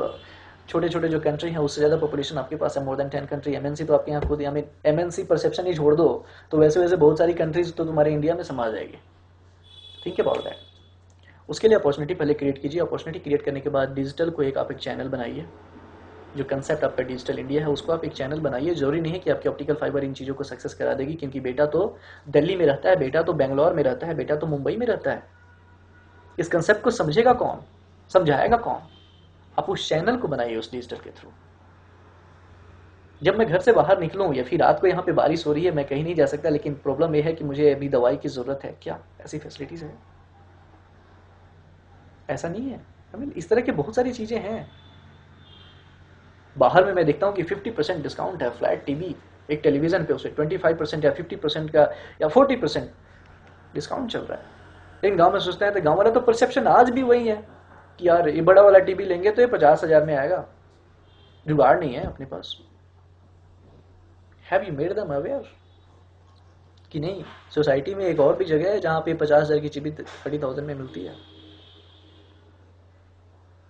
छोटे छोटे जो कंट्री है उससे ज़्यादा पॉपुलेशन आपके पास है, मोर देन 10 कंट्री। एमएनसी तो आपके यहाँ खुद, आई मीन एमएनसी परसेप्शन ही छोड़ दो, तो वैसे वैसे बहुत सारी कंट्रीज तो तुम्हारे इंडिया में समा जाएगी। Think about that. उसके लिए अपॉर्चुनिटी पहले क्रिएट कीजिए, अपॉर्चुनिटी क्रिएट करने के बाद डिजिटल को आप एक चैनल बनाइए, जो कंसेप्ट आपका डिजिटल इंडिया है उसको आप एक चैनल बनाइए। जरूरी नहीं है कि आपकी ऑप्टिकल फाइबर इन चीज़ों को सक्सेस करा देगी, क्योंकि बेटा तो दिल्ली में रहता है, बेटा तो बेंगलोर में रहता है, बेटा तो मुंबई में रहता है। इस कंसेप्ट को समझेगा कौन, समझाएगा कौन? आप उस चैनल को बनाइए उस डिजिटल के थ्रू। जब मैं घर से बाहर निकलूं या फिर रात को यहाँ पे बारिश हो रही है, मैं कहीं नहीं जा सकता, लेकिन प्रॉब्लम यह है कि मुझे अभी दवाई की जरूरत है, क्या ऐसी फैसिलिटीज है? ऐसा नहीं है। आई मीन इस तरह की बहुत सारी चीजें हैं। बाहर में मैं देखता हूँ कि 50% डिस्काउंट है फ्लैट टीवी, एक टेलीविजन पे उसे 25% या 50% का या 40% डिस्काउंट चल रहा है। लेकिन गांव में सोचते हैं, तो गांव वाला तो परसेप्शन आज भी वही है कि यार ये बड़ा वाला टीवी लेंगे तो ये 50,000 में आएगा, जुगाड़ नहीं है अपने पास। Have you made them aware कि नहीं, सोसाइटी में एक और भी जगह है जहां पे 50,000 की टीवी 30,000 में मिलती है?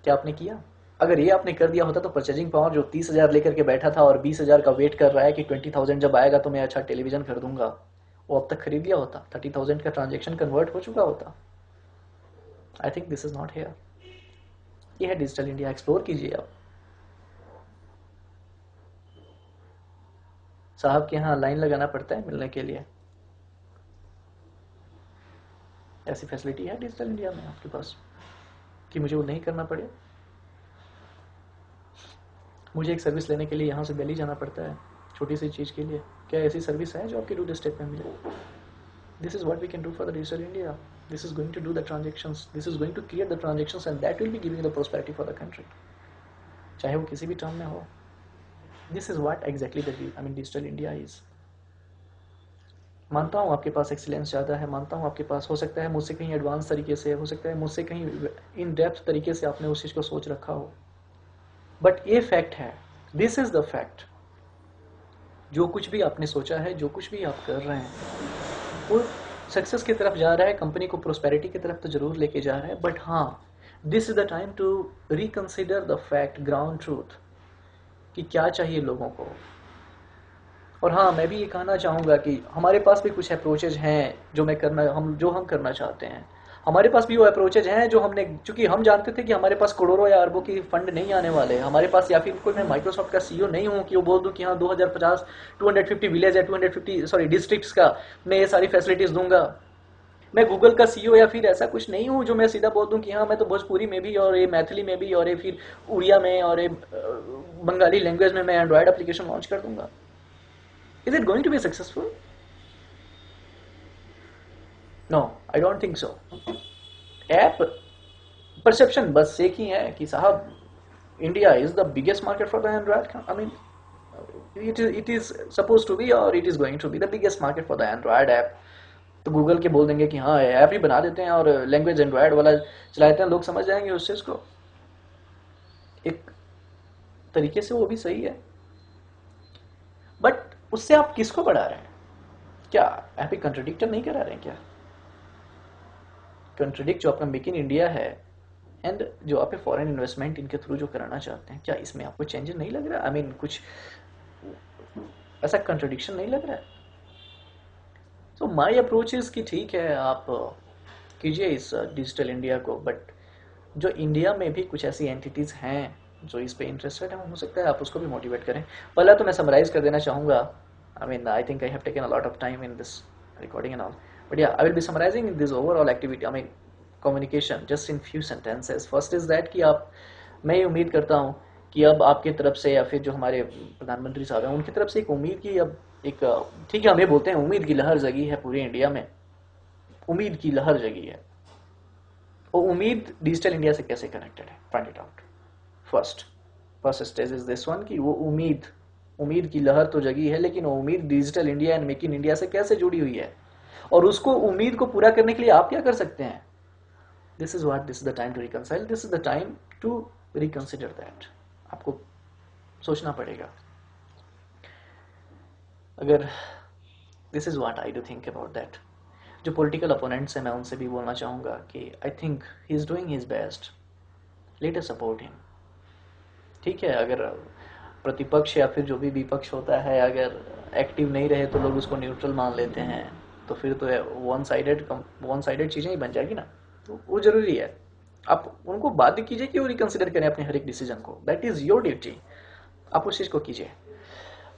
क्या आपने किया? अगर ये आपने कर दिया होता तो परचेजिंग पावर जो 30,000 लेकर के बैठा था और 20,000 का वेट कर रहा है कि 20,000 जब आएगा तो मैं अच्छा टेलीविजन खरीदूंगा, वो अब तक खरीद लिया होता, 30,000 का ट्रांजेक्शन कन्वर्ट हो चुका होता। I think this is not here. ये है डिजिटल इंडिया, एक्सप्लोर कीजिए आप। साहब के यहाँ लाइन लगाना पड़ता है मिलने के लिए, ऐसी फैसिलिटी है डिजिटल इंडिया में आपके पास कि मुझे वो नहीं करना पड़े। मुझे एक सर्विस लेने के लिए यहाँ से दिल्ली जाना पड़ता है छोटी सी चीज़ के लिए, क्या ऐसी सर्विस है जो आपके डोर स्टेप में मिले? This is what we can do for the digital India. This is going to do the transactions, this is going to create the transactions and that will be giving the prosperity for the country, चाहे वो किसी भी term में हो। This is what exactly the digital India is. मानता हूँ आपके पास excellence ज़्यादा है, मानता हूँ आपके पास हो सकता है मुझसे कहीं एडवांस तरीके से, हो सकता है मुझसे कहीं इन डेप्थ तरीके से आपने उस चीज़ को सोच रखा हो, बट ये फैक्ट है, दिस इज द फैक्ट। जो कुछ भी आपने सोचा है, जो कुछ भी आप कर रहे हैं, वो सक्सेस की तरफ जा रहा है, कंपनी को प्रोस्पेरिटी की तरफ तो जरूर लेके जा रहा है, बट हाँ, this is the time to reconsider the fact, ground truth, कि क्या चाहिए लोगों को। और हाँ, मैं भी ये कहना चाहूँगा कि हमारे पास भी कुछ अप्रोचेज हैं जो हम करना चाहते हैं। हमारे पास भी वो अप्रोचेज हैं जो हमने, चूंकि हम जानते थे कि हमारे पास करोड़ों या अरबों की फंड नहीं आने वाले हमारे पास, या फिर कोई मैं माइक्रोसॉफ्ट का सीईओ नहीं हूँ कि वो बोल दूँ कि हाँ 2050 250 विलेज या 250 डिस्ट्रिक्ट्स का मैं ये सारी फैसिलिटीज दूंगा। मैं गूगल का सीईओ या फिर ऐसा कुछ नहीं हूँ जो मैं सीधा बोल दूँ कि हाँ मैं तो भोजपुरी में भी और ये मैथिली में भी और ये फिर उड़िया में और ये बंगाली लैंग्वेज में मैं एंड्रॉयड एप्लीकेशन लॉन्च कर दूंगा। Is it going to be successful? No, I don't think so. App perception बस एक ही है कि साहब India is the biggest market for the Android. it is supposed to be or it is going to be the biggest market for the Android app। तो Google के बोल देंगे कि हाँ ऐप ही बना देते हैं और लैंग्वेज एंड्रॉयड वाला चलाते हैं, लोग समझ जाएंगे उस चीज को। एक तरीके से वो भी सही है, बट उससे आप किसको बढ़ा रहे हैं? क्या आप एक कंट्रडिक्टर नहीं करा रहे हैं क्या? कंट्रडिक्ट जो आपका मेक इन इंडिया है एंड जो आप फॉरेन इन्वेस्टमेंट इनके थ्रू जो कराना चाहते हैं, क्या इसमें आपको चेंजेस नहीं लग रहा? कुछ ऐसा कंट्रडिक्शन नहीं लग रहा है? सो माय अप्रोच इज कि ठीक है आप कीजिए इस डिजिटल इंडिया को, बट जो इंडिया में भी कुछ ऐसी एंटिटीज हैं जो इस पे इंटरेस्टेड है, हो सकता है आप उसको भी मोटिवेट करें। पहला तो मैं समराइज कर देना चाहूँगा, I think I have taken a lot of time in this recording and all, but yeah, I will be summarizing this overall activity, communication, just in few sentences। First is that कि मैं ये उम्मीद करता हूँ कि अब आपकी तरफ से या फिर जो हमारे प्रधानमंत्री साहब हैं उनकी तरफ से एक उम्मीद की, अब एक ठीक है हम ये बोलते हैं उम्मीद की लहर जगी है पूरी इंडिया में, उम्मीद की लहर जगी है। वो उम्मीद डिजिटल इंडिया से कैसे कनेक्टेड है, find it out. First stage is this one कि वो उम्मीद की लहर तो जगी है, लेकिन वो उम्मीद digital India and make in India से कैसे जुड़ी हुई है, और उसको उम्मीद को पूरा करने के लिए आप क्या कर सकते हैं। This is the time to reconcile, this is the time to reconsider that. आपको सोचना पड़ेगा। अगर this is what I do think about that. जो पॉलिटिकल अपोनेंट्स हैं मैं उनसे भी बोलना चाहूँगा कि I think he is doing his best, let us support him. ठीक है, अगर प्रतिपक्ष या फिर जो भी विपक्ष होता है अगर एक्टिव नहीं रहे तो लोग उसको न्यूट्रल मान लेते हैं, तो फिर तो वन साइडेड चीज़ें ही बन जाएगी ना। तो वो जरूरी है, आप उनको बाध्य कीजिए कि वो रिकंसिडर करें अपने हर एक डिसीजन को, दैट इज़ योर ड्यूटी, आप उस चीज़ को कीजिए।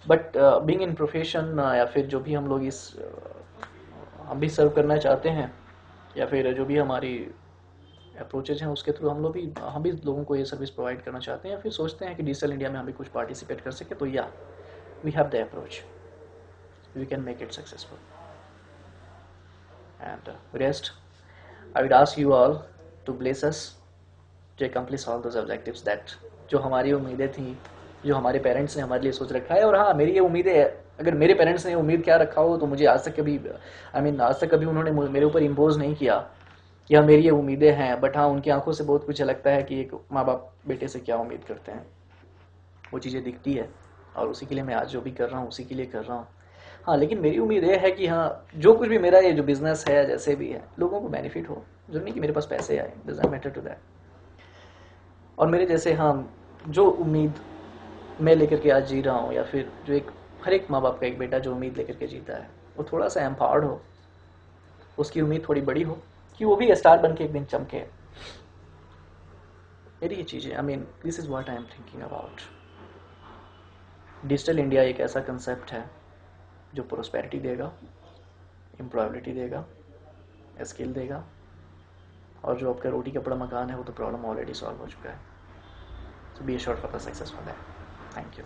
बट बीइंग इन प्रोफेशन या फिर जो भी हम लोग हम भी सर्व करना चाहते हैं या फिर जो भी हमारी अप्रोचेज हैं उसके थ्रू हम भी लोगों को ये सर्विस प्रोवाइड करना चाहते हैं या फिर सोचते हैं कि डिजिटल इंडिया में हम भी कुछ पार्टिसिपेट कर सके, तो या we have the approach, we can make it successful. And rest I would ask you all to bless us to accomplish all those objectives that जो हमारी उम्मीदें थी, जो हमारे पेरेंट्स ने हमारे लिए सोच रखा है। और हाँ, मेरी ये उम्मीदें, अगर मेरे पेरेंट्स ने उम्मीद क्या रखा हो तो मुझे आज तक कभी उन्होंने मेरे ऊपर इम्पोज नहीं किया कि हाँ मेरी ये उम्मीदें हैं, बट हाँ उनकी आंखों से बहुत कुछ लगता है कि एक माँ बाप बेटे से क्या उम्मीद करते हैं, वो चीज़ें दिखती है और उसी के लिए मैं आज जो भी कर रहा हूँ उसी के लिए कर रहा हूँ। हाँ, लेकिन मेरी उम्मीद ये है कि हाँ जो कुछ भी मेरा ये जो बिजनेस है जैसे भी है लोगों को बेनिफिट हो, जरूरी नहीं कि मेरे पास पैसे आए, डजंट मैटर टू दैट। और मेरे जैसे हाँ जो उम्मीद मैं लेकर के आज जी रहा हूँ, या फिर जो हर एक माँ बाप का एक बेटा जो उम्मीद लेकर के जीता है, वो थोड़ा सा एम्पावर्ड हो, उसकी उम्मीद थोड़ी बड़ी हो कि वो भी स्टार बन के एक दिन चमके। मेरी ये चीज़ें, I mean this is what I am thinking about. Digital India एक ऐसा कंसेप्ट है जो प्रोस्पेरिटी देगा, एम्प्लॉयबिलिटी देगा, स्किल देगा, और जो आपका रोटी कपड़ा मकान है वो तो प्रॉब्लम ऑलरेडी सॉल्व हो चुका है। So be assured for the success for that. Thank you.